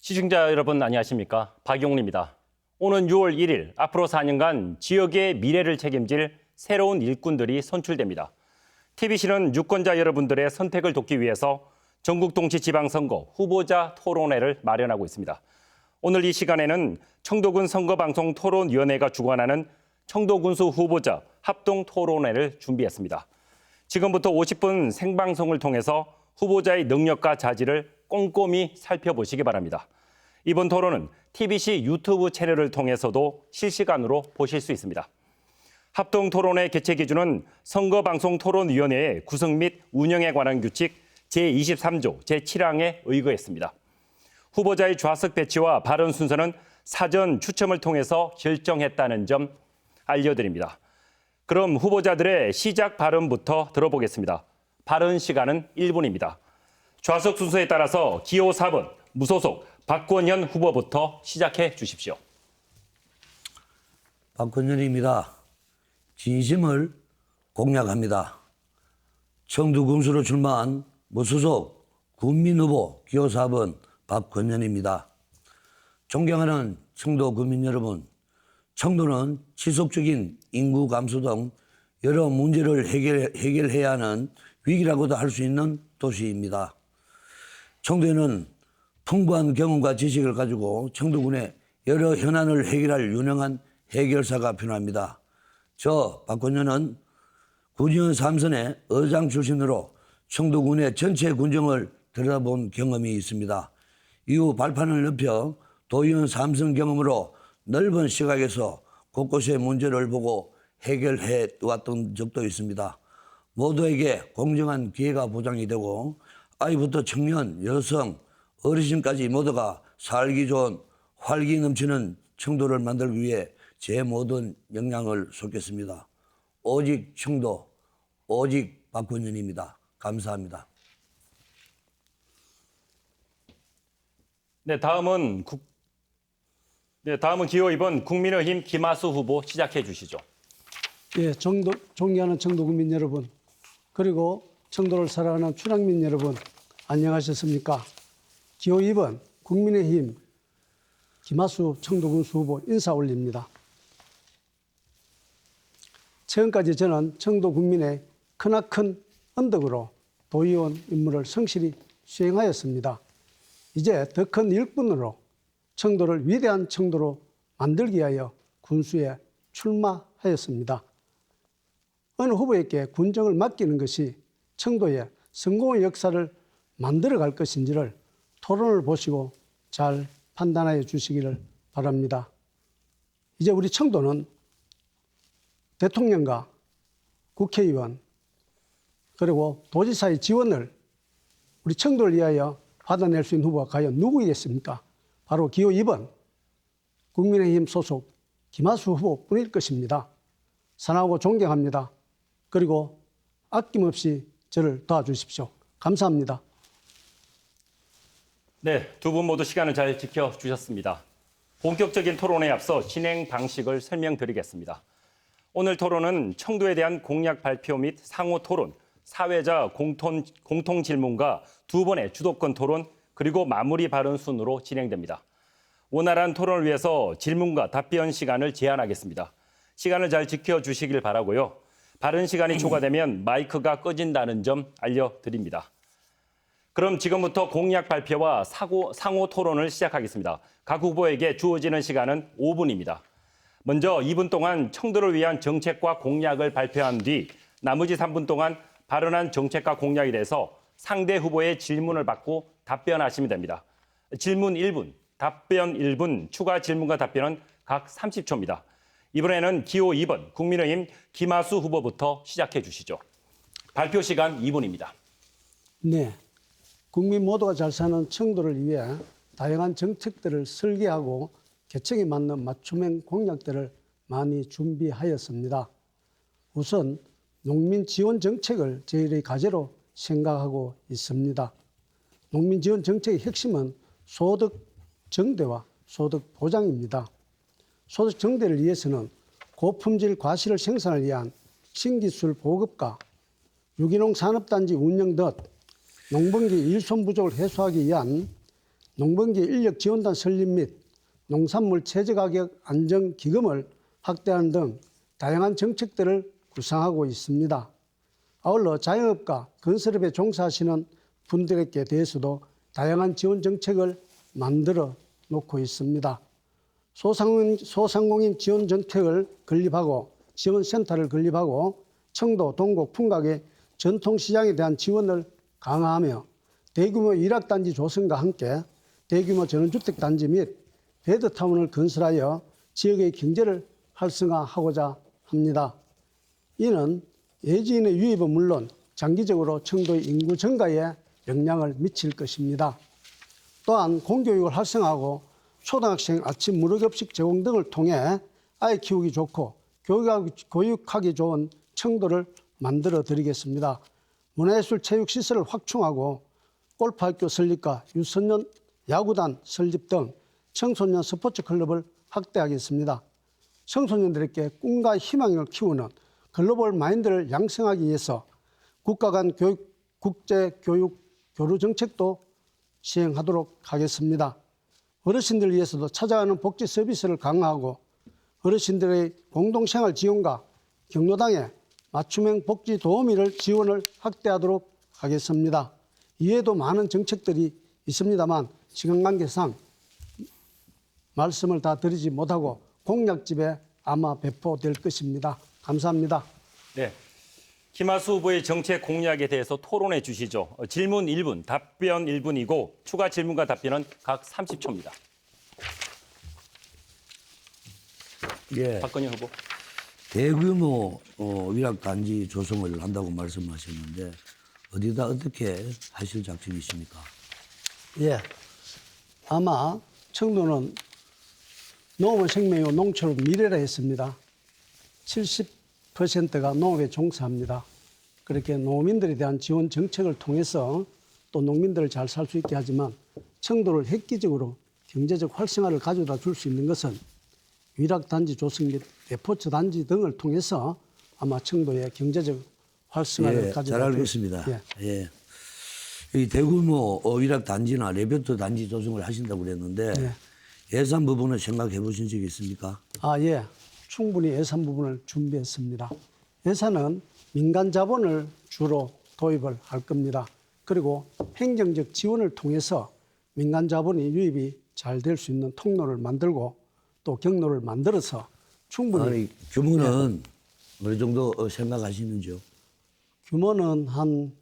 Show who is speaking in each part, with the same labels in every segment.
Speaker 1: 시청자 여러분 안녕하십니까? 박용훈입니다. 오는 6월 1일 앞으로 4년간 지역의 미래를 책임질 새로운 일꾼들이 선출됩니다. TBC는 유권자 여러분들의 선택을 돕기 위해서 전국동시지방선거 후보자 토론회를 마련하고 있습니다. 오늘 이 시간에는 청도군 선거방송 토론위원회가 주관하는 청도군수 후보자 합동 토론회를 준비했습니다. 지금부터 50분 생방송을 통해서 후보자의 능력과 자질을 꼼꼼히 살펴보시기 바랍니다. 이번 토론은 TBC 유튜브 채널을 통해서도 실시간으로 보실 수 있습니다. 합동 토론회 개최 기준은 선거방송토론위원회의 구성 및 운영에 관한 규칙 제23조 제7항에 의거했습니다. 후보자의 좌석 배치와 발언 순서는 사전 추첨을 통해서 결정했다는 점 알려드립니다. 그럼 후보자들의 시작 발언부터 들어보겠습니다. 발언 시간은 1분입니다. 좌석 순서에 따라서 기호 4번 무소속 박권현 후보부터 시작해 주십시오.
Speaker 2: 박권현입니다. 진심을 공약합니다. 청두군수로 출마한 무소속 군민후보 기호 4번 박권현입니다. 존경하는 청도 국민 여러분, 청도는 지속적인 인구 감소 등 여러 문제를 해결해야 하는 위기라고도 할 수 있는 도시입니다. 청도에는 풍부한 경험과 지식을 가지고 청도군의 여러 현안을 해결할 유능한 해결사가 필요합니다. 저 박권현은 군의원 3선의 의장 출신으로 청도군의 전체 군정을 들여다본 경험이 있습니다. 이후 발판을 넓혀 도의원 3선 경험으로 넓은 시각에서 곳곳의 문제를 보고 해결해 왔던 적도 있습니다. 모두에게 공정한 기회가 보장이 되고 아이부터 청년, 여성, 어르신까지 모두가 살기 좋은 활기 넘치는 청도를 만들기 위해 제 모든 역량을 쏟겠습니다. 오직 청도, 오직 박권현입니다. 감사합니다.
Speaker 1: 다음은 기호 2번 국민의힘 김하수 후보 시작해 주시죠.
Speaker 3: 예, 존경하는 청도 국민 여러분, 그리고 청도를 사랑하는 출향민 여러분, 안녕하셨습니까? 기호 2번 국민의힘 김하수 청도군수 후보 인사 올립니다. 최근까지 저는 청도 국민의 크나큰 언덕으로 도의원 임무를 성실히 수행하였습니다. 이제 더 큰 일꾼으로 청도를 위대한 청도로 만들기 위하여 군수에 출마하였습니다. 어느 후보에게 군정을 맡기는 것이 청도의 성공의 역사를 만들어갈 것인지를 토론을 보시고 잘 판단하여 주시기를 바랍니다. 이제 우리 청도는 대통령과 국회의원 그리고 도지사의 지원을 우리 청도를 위하여 받아낼 수 있는 후보가 과연 누구이겠습니까? 바로 기호 2번 국민의힘 소속 김하수 후보뿐일 것입니다. 사랑하고 존경합니다. 그리고 아낌없이 저를 도와주십시오. 감사합니다.
Speaker 1: 네, 두 분 모두 시간을 잘 지켜주셨습니다. 본격적인 토론에 앞서 진행 방식을 설명드리겠습니다. 오늘 토론은 청도에 대한 공약 발표 및 상호 토론, 사회자 공통 질문과 두 번의 주도권 토론, 그리고 마무리 발언 순으로 진행됩니다. 원활한 토론을 위해서 질문과 답변 시간을 제한하겠습니다. 시간을 잘 지켜주시길 바라고요. 발언 시간이 초과되면 마이크가 꺼진다는 점 알려드립니다. 그럼 지금부터 공약 발표와 상호 토론을 시작하겠습니다. 각 후보에게 주어지는 시간은 5분입니다. 먼저 2분 동안 청도를 위한 정책과 공약을 발표한 뒤 나머지 3분 동안 발언한 정책과 공약에 대해서 상대 후보의 질문을 받고 답변하시면 됩니다. 질문 1분, 답변 1분, 추가 질문과 답변은 각 30초입니다. 이번에는 기호 2번 국민의힘 김하수 후보부터 시작해 주시죠. 발표 시간 2분입니다.
Speaker 3: 네, 국민 모두가 잘 사는 청도를 위해 다양한 정책들을 설계하고 개척에 맞는 맞춤형 공약들을 많이 준비하였습니다. 우선 농민 지원 정책을 저희의 과제로 생각하고 있습니다. 농민 지원 정책의 핵심은 소득 정대와 소득 보장입니다. 소득 정대를 위해서는 고품질 과실을 생산을 위한 신기술 보급과 유기농 산업단지 운영 등 농번기 일손 부족을 해소하기 위한 농번기 인력 지원단 설립 및 농산물 최저가격 안정 기금을 확대하는 등 다양한 정책들을 구상하고 있습니다. 아울러 자영업과 건설업에 종사하시는 분들에게 대해서도 다양한 지원 정책을 만들어 놓고 있습니다. 소상공인 지원 정책을 건립하고 지원센터를 건립하고 청도, 동곡, 풍각의 전통시장에 대한 지원을 강화하며 대규모 일학단지 조성과 함께 대규모 전원주택단지 및 베드타운을 건설하여 지역의 경제를 활성화하고자 합니다. 이는 외지인의 유입은 물론 장기적으로 청도의 인구 증가에 영향을 미칠 것입니다. 또한 공교육을 활성화하고 초등학생 아침 무료급식 제공 등을 통해 아이 키우기 좋고 교육하기 좋은 청도를 만들어 드리겠습니다. 문화예술 체육시설을 확충하고 골프학교 설립과 유소년 야구단 설립 등 청소년 스포츠 클럽을 확대하겠습니다. 청소년들에게 꿈과 희망을 키우는 글로벌 마인드를 양성하기 위해서 국가 간 국제 교육 교류 정책도 시행하도록 하겠습니다. 어르신들을 위해서도 찾아가는 복지 서비스를 강화하고 어르신들의 공동생활 지원과 경로당의 맞춤형 복지 도우미를 지원을 확대하도록 하겠습니다. 이외에도 많은 정책들이 있습니다만 시간 관계상 말씀을 다 드리지 못하고 공약집에 아마 배포될 것입니다. 감사합니다.
Speaker 1: 네. 김하수 후보의 정책 공약에 대해서 토론해 주시죠. 질문 1분, 답변 1분이고 추가 질문과 답변은 각 30초입니다.
Speaker 2: 예,
Speaker 1: 박건희 후보.
Speaker 2: 대규모 위락단지 조성을 한다고 말씀하셨는데 어디다 어떻게 하실 작정이십니까?
Speaker 3: 예, 아마 청도는 농업은 생명이고 농촌은 미래라 했습니다. 70%가 농업에 종사합니다. 그렇게 농민들에 대한 지원 정책을 통해서 또 농민들을 잘 살 수 있게 하지만 청도를 획기적으로 경제적 활성화를 가져다 줄 수 있는 것은 위락단지 조성 및 레포츠 단지 등을 통해서 아마 청도의 경제적 활성화를 가져다
Speaker 2: 잘 알겠습니다.
Speaker 3: 예.
Speaker 2: 예. 이 대규모 위락단지나 레포트 단지 조성을 하신다고 그랬는데 예산 부분을 생각해 보신 적이 있습니까?
Speaker 3: 예. 충분히 예산 부분을 준비했습니다. 예산은 민간 자본을 주로 도입을 할 겁니다. 그리고 행정적 지원을 통해서 민간 자본이 유입이 잘 될 수 있는 통로를 만들고 또 경로를 만들어서 충분히
Speaker 2: 아니, 규모는 어느 정도 생각하시는지요?
Speaker 3: 규모는 한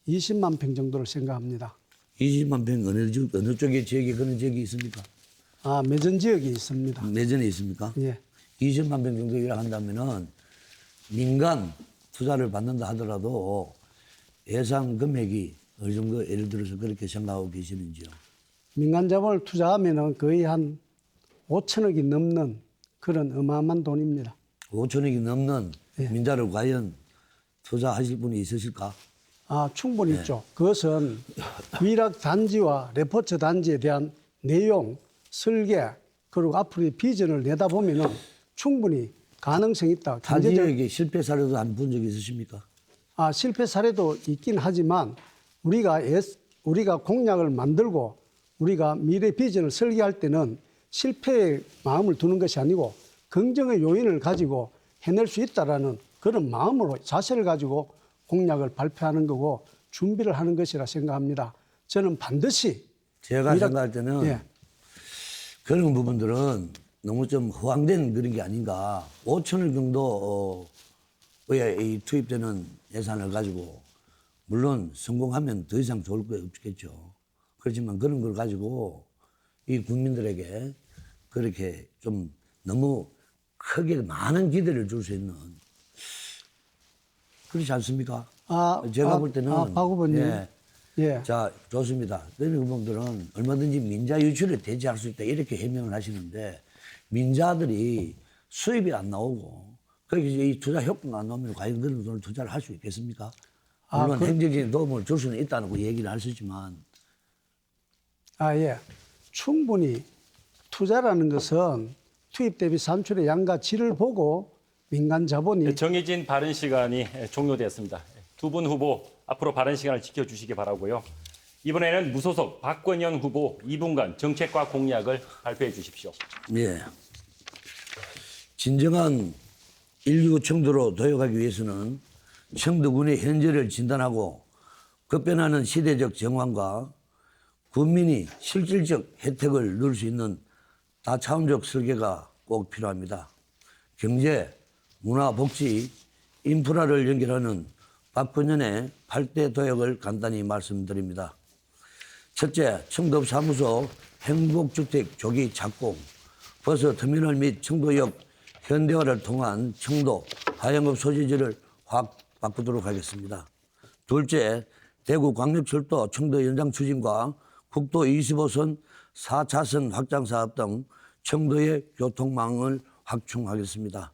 Speaker 3: 20만 평 정도를 생각합니다.
Speaker 2: 20만 평 어느 쪽에 지역에 그런 지역이 있습니까?
Speaker 3: 매전 지역이 있습니다.
Speaker 2: 내전에 있습니까?
Speaker 3: 예.
Speaker 2: 20만 평 정도 일한다면은 민간 투자를 받는다 하더라도 예산 금액이 어느 정도 예를 들어서 그렇게 생각하고 계시는지요?
Speaker 3: 민간 자본을 투자하면은 거의 한 5천억이 넘는 그런 어마어마한 돈입니다.
Speaker 2: 5천억이 넘는 민자를 과연 투자하실 분이 있으실까?
Speaker 3: 충분히 있죠. 그것은 위락 단지와 레포츠 단지에 대한 내용, 설계, 그리고 앞으로의 비전을 내다보면은 충분히 가능성이 있다.
Speaker 2: 타 지역에 실패 사례도 안 본 적이 있으십니까?
Speaker 3: 실패 사례도 있긴 하지만 우리가 공약을 만들고 우리가 미래 비전을 설계할 때는 실패의 마음을 두는 것이 아니고 긍정의 요인을 가지고 해낼 수 있다라는 그런 마음으로 자세를 가지고 공약을 발표하는 거고 준비를 하는 것이라 생각합니다. 저는 반드시
Speaker 2: 제가 생각할 때는 그런 부분들은 너무 좀 허황된 그런 게 아닌가. 5천억 정도의 투입되는 예산을 가지고 물론 성공하면 더 이상 좋을 거 없겠죠. 그렇지만 그런 걸 가지고 이 국민들에게 그렇게 좀 너무 크게 많은 기대를 줄 수 있는 그렇지 않습니까? 제가 볼 때는
Speaker 3: 박 후보님.
Speaker 2: 자, 좋습니다. 그런 후보들은 얼마든지 민자 유치를 대체할 수 있다 이렇게 해명을 하시는데 민자들이 수입이 안 나오고 그렇게 이 투자 효과가 안 나오면 과연 그런 돈을 투자를 할 수 있겠습니까? 물론 행정적인 도움을 줄 수는 있다는 거 얘기를 하시지만
Speaker 3: 충분히 투자라는 것은 투입 대비 산출의 양과 질을 보고 민간 자본이
Speaker 1: 정해진 발언 시간이 종료되었습니다. 두 분 후보 앞으로 발언 시간을 지켜주시기 바라고요. 이번에는 무소속 박건현 후보 2분간 정책과 공약을 발표해 주십시오.
Speaker 2: 예. 진정한 1.29 청도로 도약하기 위해서는 청도군의 현재를 진단하고 급변하는 시대적 정황과 국민이 실질적 혜택을 누릴 수 있는 다차원적 설계가 꼭 필요합니다. 경제, 문화, 복지, 인프라를 연결하는 박건현의 8대 도약을 간단히 말씀드립니다. 첫째, 청도 사무소 행복주택 조기 착공, 버스터미널 및 청도역 현대화를 통한 청도 하영업 소재지를 확 바꾸도록 하겠습니다. 둘째, 대구 광역철도 청도 연장 추진과 국도 25선 4차선 확장 사업 등 청도의 교통망을 확충하겠습니다.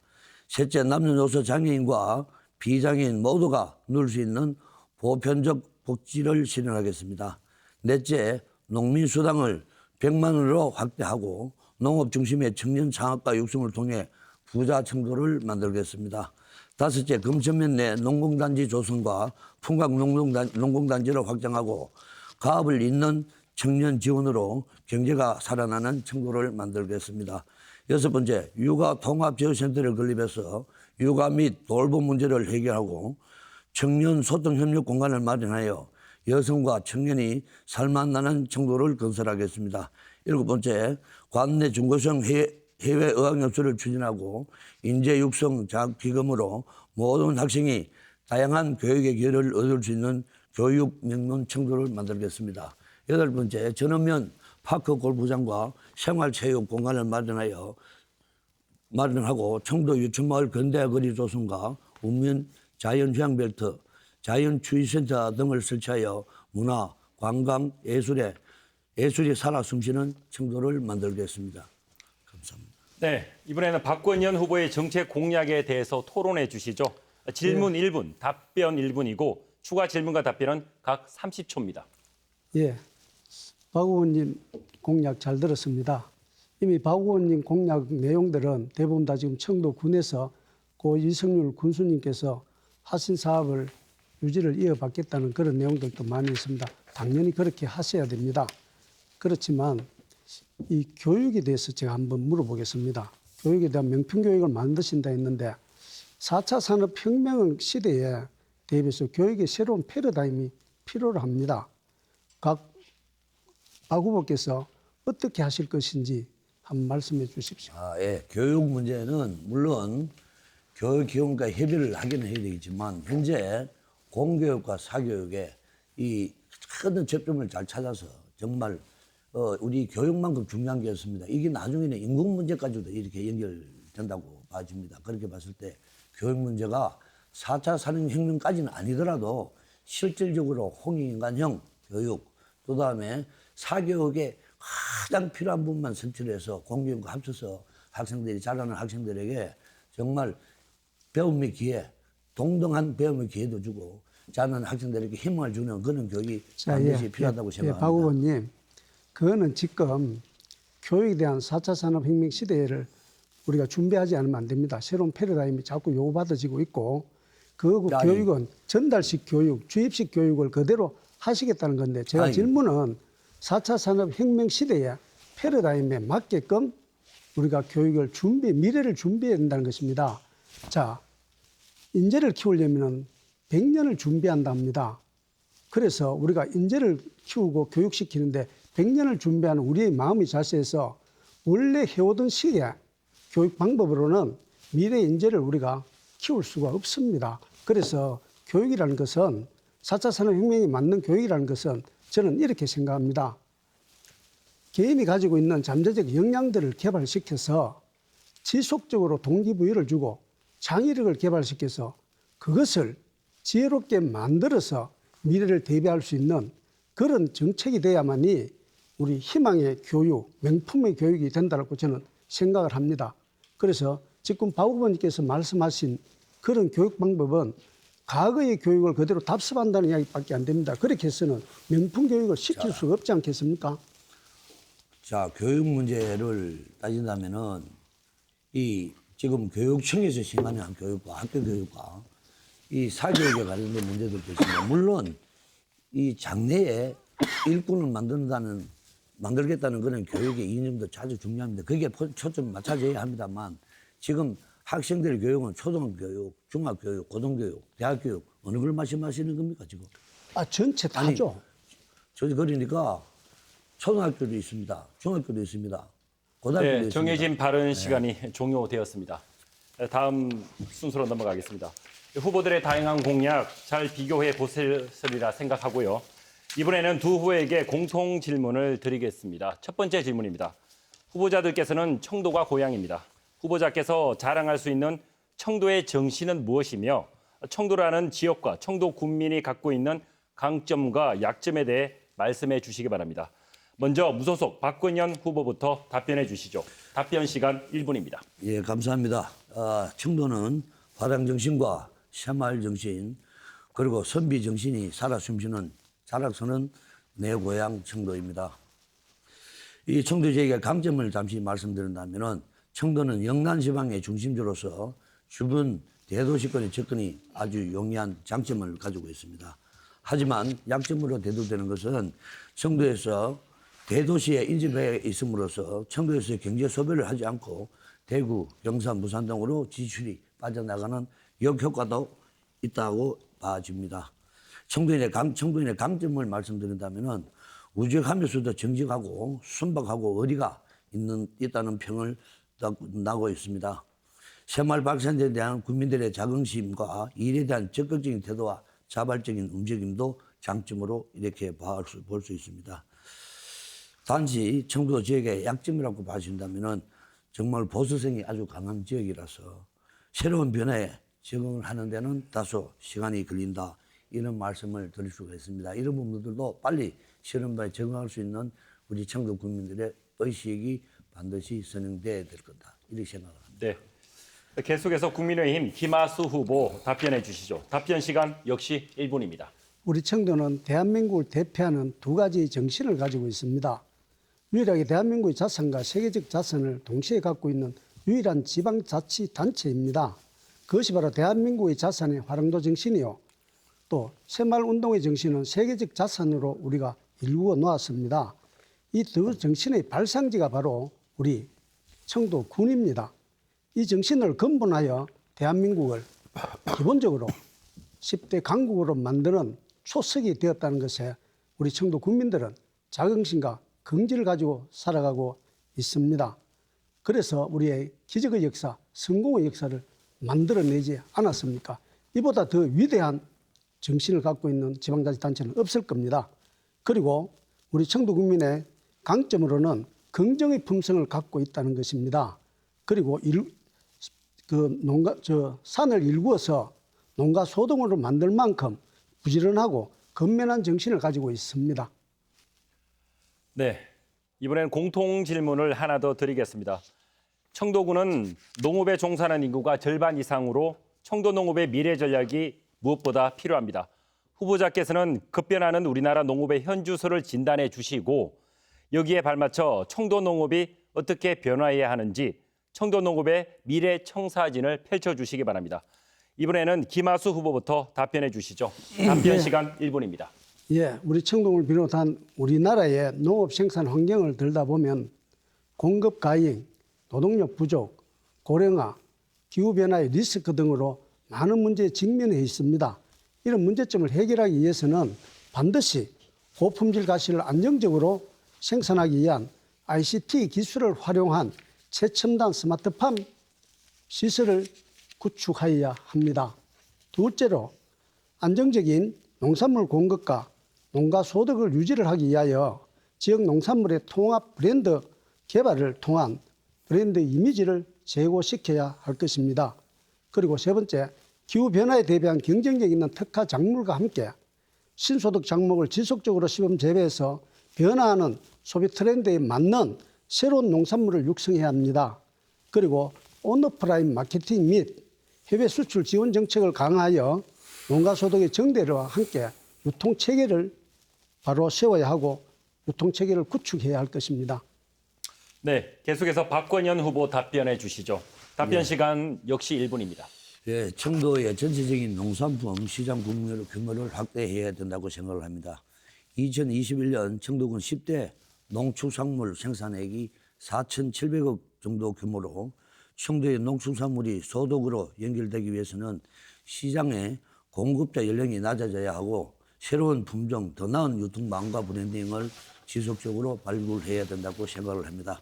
Speaker 2: 셋째, 남녀노소 장애인과 비장애인 모두가 누릴 수 있는 보편적 복지를 실현하겠습니다. 넷째, 농민수당을 100만 원으로 확대하고 농업 중심의 청년 창업과 육성을 통해 부자 청도를 만들겠습니다. 다섯째, 금천면 내 농공단지 조성과 풍광 농공단지를 확장하고 가업을 잇는 청년 지원으로 경제가 살아나는 청도를 만들겠습니다. 여섯 번째, 육아 통합제휴센터를 건립해서 육아 및 돌봄 문제를 해결하고 청년 소통 협력 공간을 마련하여 여성과 청년이 살만나는 청도를 건설하겠습니다. 일곱 번째, 관내 중고생 해외 어학연수를 추진하고 인재 육성 장학기금으로 모든 학생이 다양한 교육의 기회를 얻을 수 있는 교육 명문 청도를 만들겠습니다. 여덟 번째, 전원면 파크 골프장과 생활체육 공간을 마련하고 청도 유천마을 근대화 거리 조성과 읍면 자연휴양벨트, 자연추위센터 등을 설치하여 문화, 관광, 예술이 살아 숨쉬는 청도를 만들겠습니다. 감사합니다.
Speaker 1: 네, 이번에는 박건현 후보의 정책 공약에 대해서 토론해 주시죠. 질문 1분, 답변 1분이고 추가 질문과 답변은 각 30초입니다.
Speaker 3: 예, 박 의원님 공약 잘 들었습니다. 이미 박 의원님 공약 내용들은 대부분 다 지금 청도 군에서 고 이성률 군수님께서 하신 사업을 유지를 이어받겠다는 그런 내용들도 많이 있습니다. 당연히 그렇게 하셔야 됩니다. 그렇지만 이 교육에 대해서 제가 한번 물어보겠습니다. 교육에 대한 명품교육을 만드신다 했는데 4차 산업혁명 시대에 대비해서 교육의 새로운 패러다임이 필요로 합니다. 박 후보께서 어떻게 하실 것인지 한번 말씀해 주십시오.
Speaker 2: 예. 교육 문제는 물론 교육기관과 협의를 하기는 해야 되겠지만 현재 공교육과 사교육에 이 큰 접점을 잘 찾아서 정말 우리 교육만큼 중요한 게 없습니다. 이게 나중에는 인공 문제까지도 이렇게 연결된다고 봐집니다. 그렇게 봤을 때 교육 문제가 4차 산업혁명까지는 아니더라도 실질적으로 홍익인간형 교육, 또 다음에 사교육에 가장 필요한 부분만 선출을 해서 공교육과 합쳐서 학생들이 자라는 학생들에게 정말 배움의 기회, 동등한 배움의 기회도 주고 자라는 학생들에게 힘을 주는 그런 교육이 반드시 필요하다고 생각합니다.
Speaker 3: 박 의원님, 그거는 지금 교육에 대한 4차 산업혁명 시대를 우리가 준비하지 않으면 안 됩니다. 새로운 패러다임이 자꾸 요구받아지고 있고 그 교육은 전달식 교육, 주입식 교육을 그대로 하시겠다는 건데 제가 질문은 4차 산업혁명 시대의 패러다임에 맞게끔 우리가 교육을 미래를 준비해야 된다는 것입니다. 자, 인재를 키우려면 100년을 준비한다 합니다. 그래서 우리가 인재를 키우고 교육시키는데 100년을 준비하는 우리의 마음의 자세에서 원래 해오던 시기에 교육 방법으로는 미래 인재를 우리가 키울 수가 없습니다. 그래서 교육이라는 것은 4차 산업혁명에 맞는 교육이라는 것은 저는 이렇게 생각합니다. 개인이 가지고 있는 잠재적 역량들을 개발시켜서 지속적으로 동기부여를 주고 창의력을 개발시켜서 그것을 지혜롭게 만들어서 미래를 대비할 수 있는 그런 정책이 돼야만이 우리 희망의 교육, 명품의 교육이 된다고 저는 생각을 합니다. 그래서 지금 박 후보님께서 말씀하신 그런 교육 방법은 과거의 교육을 그대로 답습한다는 이야기밖에 안 됩니다. 그렇게 해서는 명품 교육을 시킬 수가 없지 않겠습니까?
Speaker 2: 자, 교육 문제를 따진다면은 이 지금 교육청에서 시행하는 교육과 학교 교육과 이 사교육에 관련된 문제들도 있습니다. 물론 이 장래에 일꾼을 만들겠다는 그런 교육의 이념도 아주 중요합니다. 거기에 초점 맞춰져야 합니다만 지금 학생들의 교육은 초등교육, 중학교육, 고등교육, 대학교육 어느 걸 말씀하시는 겁니까 지금?
Speaker 3: 전체 다죠.
Speaker 2: 저희 그러니까 초등학교도 있습니다. 중학교도 있습니다. 고등학교도
Speaker 1: 네,
Speaker 2: 있습니다.
Speaker 1: 정해진 발언 시간이 종료되었습니다. 다음 순서로 넘어가겠습니다. 후보들의 다양한 공약 잘 비교해 보셨으리라 생각하고요. 이번에는 두 후보에게 공통 질문을 드리겠습니다. 첫 번째 질문입니다. 후보자들께서는 청도가 고향입니다. 후보자께서 자랑할 수 있는 청도의 정신은 무엇이며 청도라는 지역과 청도 군민이 갖고 있는 강점과 약점에 대해 말씀해 주시기 바랍니다. 먼저 무소속 박건현 후보부터 답변해 주시죠. 답변 시간 1분입니다.
Speaker 2: 예, 감사합니다. 청도는 화당 정신과 새마을 정신 그리고 선비 정신이 살아 숨쉬는 자락서는 내 고향 청도입니다. 이 청도 지역의 강점을 잠시 말씀드린다면은 청도는 영남 지방의 중심지로서 주변 대도시권의 접근이 아주 용이한 장점을 가지고 있습니다. 하지만 약점으로 대두되는 것은 청도에서 대도시에 인접해 있음으로써 청도에서 경제 소비를 하지 않고 대구, 경산, 부산 등으로 지출이 빠져나가는 역효과도 있다고 봐집니다. 청도인의 강점을 말씀드린다면은 우직하면서도 정직하고 순박하고 어리가 있다는 평을 나고 있습니다. 새마을 발전에 대한 국민들의 자긍심과 일에 대한 적극적인 태도와 자발적인 움직임도 장점으로 이렇게 볼 수 있습니다. 단지 청도 지역의 약점이라고 봐준다면은 정말 보수성이 아주 강한 지역이라서 새로운 변화에 적응을 하는 데는 다소 시간이 걸린다. 이런 말씀을 드릴 수가 있습니다. 이런 부분들도 빨리 실험에 적응할 수 있는 우리 청도 국민들의 의식이 반드시 선행돼야 될 거다. 이렇게 생각을 합니다.
Speaker 1: 네. 계속해서 국민의힘 김하수 후보 답변해 주시죠. 답변 시간 역시 1분입니다.
Speaker 3: 우리 청도는 대한민국을 대표하는 두 가지 정신을 가지고 있습니다. 유일하게 대한민국의 자산과 세계적 자산을 동시에 갖고 있는 유일한 지방자치단체입니다. 그것이 바로 대한민국의 자산의 화랑도 정신이요. 또 새마을 운동의 정신은 세계적 자산으로 우리가 일구어 놓았습니다. 이 두 정신의 발상지가 바로 우리 청도군입니다. 이 정신을 근본하여 대한민국을 기본적으로 10대 강국으로 만드는 초석이 되었다는 것에 우리 청도 국민들은 자긍심과 긍지를 가지고 살아가고 있습니다. 그래서 우리의 기적의 역사, 성공의 역사를 만들어내지 않았습니까? 이보다 더 위대한 정신을 갖고 있는 지방자치단체는 없을 겁니다. 그리고 우리 청도 국민의 강점으로는 긍정의 품성을 갖고 있다는 것입니다. 그리고 산을 일구어서 농가 소동으로 만들 만큼 부지런하고 건면한 정신을 가지고 있습니다.
Speaker 1: 네, 이번엔 공통 질문을 하나 더 드리겠습니다. 청도군은 농업에 종사하는 인구가 절반 이상으로 청도 농업의 미래 전략이 무엇보다 필요합니다. 후보자께서는 급변하는 우리나라 농업의 현주소를 진단해 주시고 여기에 발맞춰 청도 농업이 어떻게 변화해야 하는지 청도 농업의 미래 청사진을 펼쳐주시기 바랍니다. 이번에는 김하수 후보부터 답변해 주시죠. 답변 시간 1분입니다.
Speaker 3: 예, 우리 청동을 비롯한 우리나라의 농업 생산 환경을 들다 보면 공급 과잉, 노동력 부족, 고령화, 기후변화의 리스크 등으로 많은 문제에 직면해 있습니다. 이런 문제점을 해결하기 위해서는 반드시 고품질 가시를 안정적으로 생산하기 위한 ICT 기술을 활용한 최첨단 스마트팜 시설을 구축하여야 합니다. 둘째로 안정적인 농산물 공급과 농가 소득을 유지를 하기 위하여 지역 농산물의 통합 브랜드 개발을 통한 브랜드 이미지를 제고시켜야 할 것입니다. 그리고 세 번째, 기후변화에 대비한 경쟁력 있는 특화 작물과 함께 신소득 작목을 지속적으로 시범 재배해서 변화하는 소비 트렌드에 맞는 새로운 농산물을 육성해야 합니다. 그리고 온오프라인 마케팅 및 해외 수출 지원 정책을 강화하여 농가 소득의 정대와 함께 유통체계를 바로 세워야 하고 유통체계를 구축해야 할 것입니다.
Speaker 1: 네, 계속해서 박건현 후보 답변해 주시죠. 답변 시간 역시 1분입니다.
Speaker 2: 예, 청도의 전체적인 농산품 시장 규모를 확대해야 된다고 생각을 합니다. 2021년 청도군 10대 농축산물 생산액이 4,700억 정도 규모로 청도의 농축산물이 소득으로 연결되기 위해서는 시장에 공급자 연령이 낮아져야 하고 새로운 품종, 더 나은 유통망과 브랜딩을 지속적으로 발굴해야 된다고 생각을 합니다.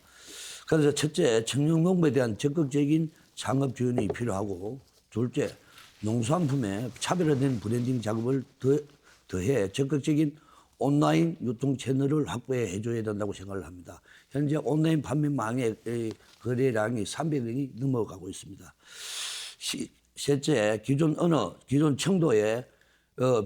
Speaker 2: 그래서 첫째, 청년 농부에 대한 적극적인 창업 지원이 필요하고, 둘째, 농산품의 차별화된 브랜딩 작업을 더해 적극적인 온라인 유통 채널을 확보해 줘야 된다고 생각을 합니다. 현재 온라인 판매망의 거래량이 300억이 넘어가고 있습니다. 셋째, 기존 청도에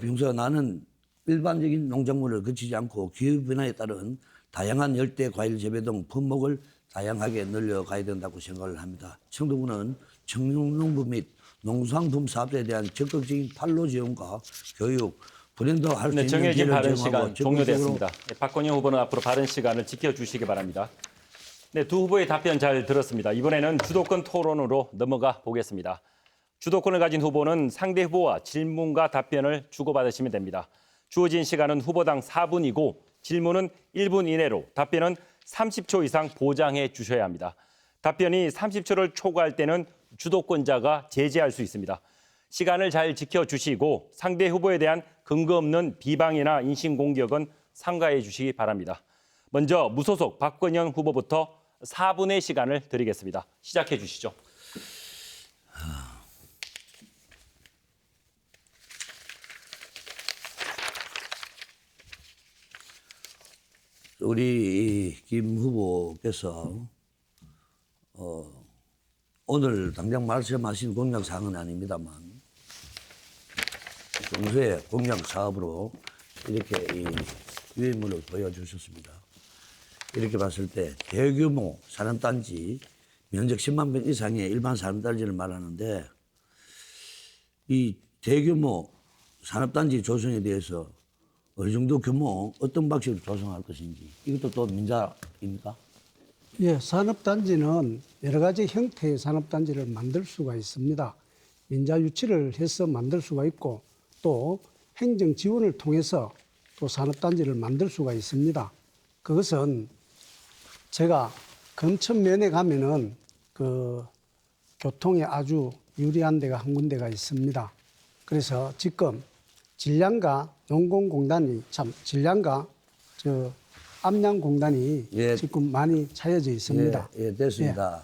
Speaker 2: 평소 나는 일반적인 농작물을 거치지 않고 기후변화에 따른 다양한 열대 과일 재배 등 품목을 다양하게 늘려가야 된다고 생각을 합니다. 청도군은 청년농부 및 농산품 사업자에 대한 적극적인 판로 지원과 교육, 브랜드화할 수
Speaker 1: 네,
Speaker 2: 있는
Speaker 1: 정해진
Speaker 2: 기회를
Speaker 1: 발언
Speaker 2: 제공하고
Speaker 1: 시간 종료됐습니다. 네, 박건영 후보는 앞으로 발언 시간을 지켜주시기 바랍니다. 네, 두 후보의 답변 잘 들었습니다. 이번에는 주도권 토론으로 넘어가 보겠습니다. 주도권을 가진 후보는 상대 후보와 질문과 답변을 주고받으시면 됩니다. 주어진 시간은 후보당 4분이고 질문은 1분 이내로, 답변은 30초 이상 보장해 주셔야 합니다. 답변이 30초를 초과할 때는 주도권자가 제지할 수 있습니다. 시간을 잘 지켜주시고 상대 후보에 대한 근거 없는 비방이나 인신공격은 삼가해 주시기 바랍니다. 먼저 무소속 박건영 후보부터 4분의 시간을 드리겠습니다. 시작해 주시죠.
Speaker 2: 우리 김 후보께서 오늘 당장 말씀하신 공약 사항은 아닙니다만 평소에 공약 사업으로 이렇게 유인물을 보여주셨습니다. 이렇게 봤을 때 대규모 산업단지 면적 10만 평 이상의 일반 산업단지를 말하는데 이 대규모 산업단지 조성에 대해서 어느 정도 규모 어떤 방식으로 조성할 것인지 이것도 또 민자입니까?
Speaker 3: 예, 산업단지는 여러 가지 형태의 산업단지를 만들 수가 있습니다. 민자 유치를 해서 만들 수가 있고 또 행정 지원을 통해서 또 산업단지를 만들 수가 있습니다. 그것은 제가 금천면에 가면은 그 교통에 아주 유리한 데가 한 군데가 있습니다. 그래서 지금 질량과 농공공단이 질량과 암양공단이
Speaker 2: 예.
Speaker 3: 지금 많이 차여져 있습니다.
Speaker 2: 예, 됐습니다.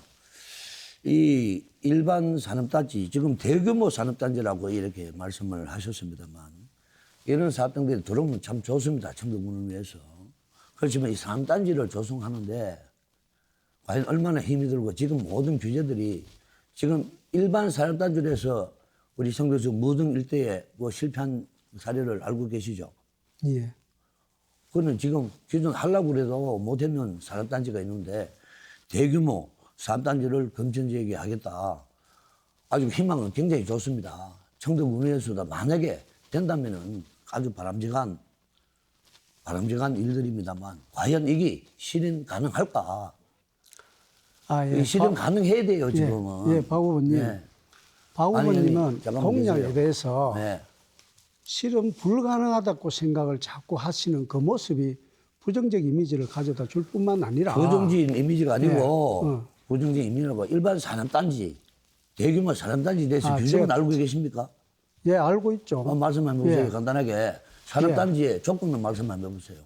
Speaker 2: 이 일반 산업단지, 지금 대규모 산업단지라고 이렇게 말씀을 하셨습니다만 이런 사업단지들이 들어오면 참 좋습니다. 청도군을 위해서. 그렇지만 이 산업단지를 조성하는데 과연 얼마나 힘이 들고 지금 모든 규제들이 지금 일반 산업단지로 해서 우리 청도에서 무등 일대에 뭐 실패한 사례를 알고 계시죠?
Speaker 3: 예.
Speaker 2: 그거는 지금 기존 하려고 그래도 못했는 산업단지가 있는데 대규모 산업단지를 금천 지역에 하겠다. 아주 희망은 굉장히 좋습니다. 청도군에서도 만약에 된다면은 아주 바람직한 일들입니다만 과연 이게 실현 가능할까?
Speaker 3: 예.
Speaker 2: 실현 가능해야 돼요, 지금은.
Speaker 3: 예, 박 후보님.
Speaker 2: 네.
Speaker 3: 박 후보님은
Speaker 2: 잠깐만
Speaker 3: 공약에
Speaker 2: 계세요.
Speaker 3: 대해서
Speaker 2: 네.
Speaker 3: 실현 불가능하다고 생각을 자꾸 하시는 그 모습이 부정적 이미지를 가져다 줄 뿐만 아니라
Speaker 2: 부정적인 이미지가 아니고
Speaker 3: 네.
Speaker 2: 부정적인 이미지라고 일반 산업단지, 대규모 산업단지에 대해서 규정은 알고 계십니까?
Speaker 3: 예, 알고 있죠.
Speaker 2: 말씀 한번 해보세요.
Speaker 3: 예.
Speaker 2: 간단하게. 산업단지의 조건만 말씀 한번 해보세요.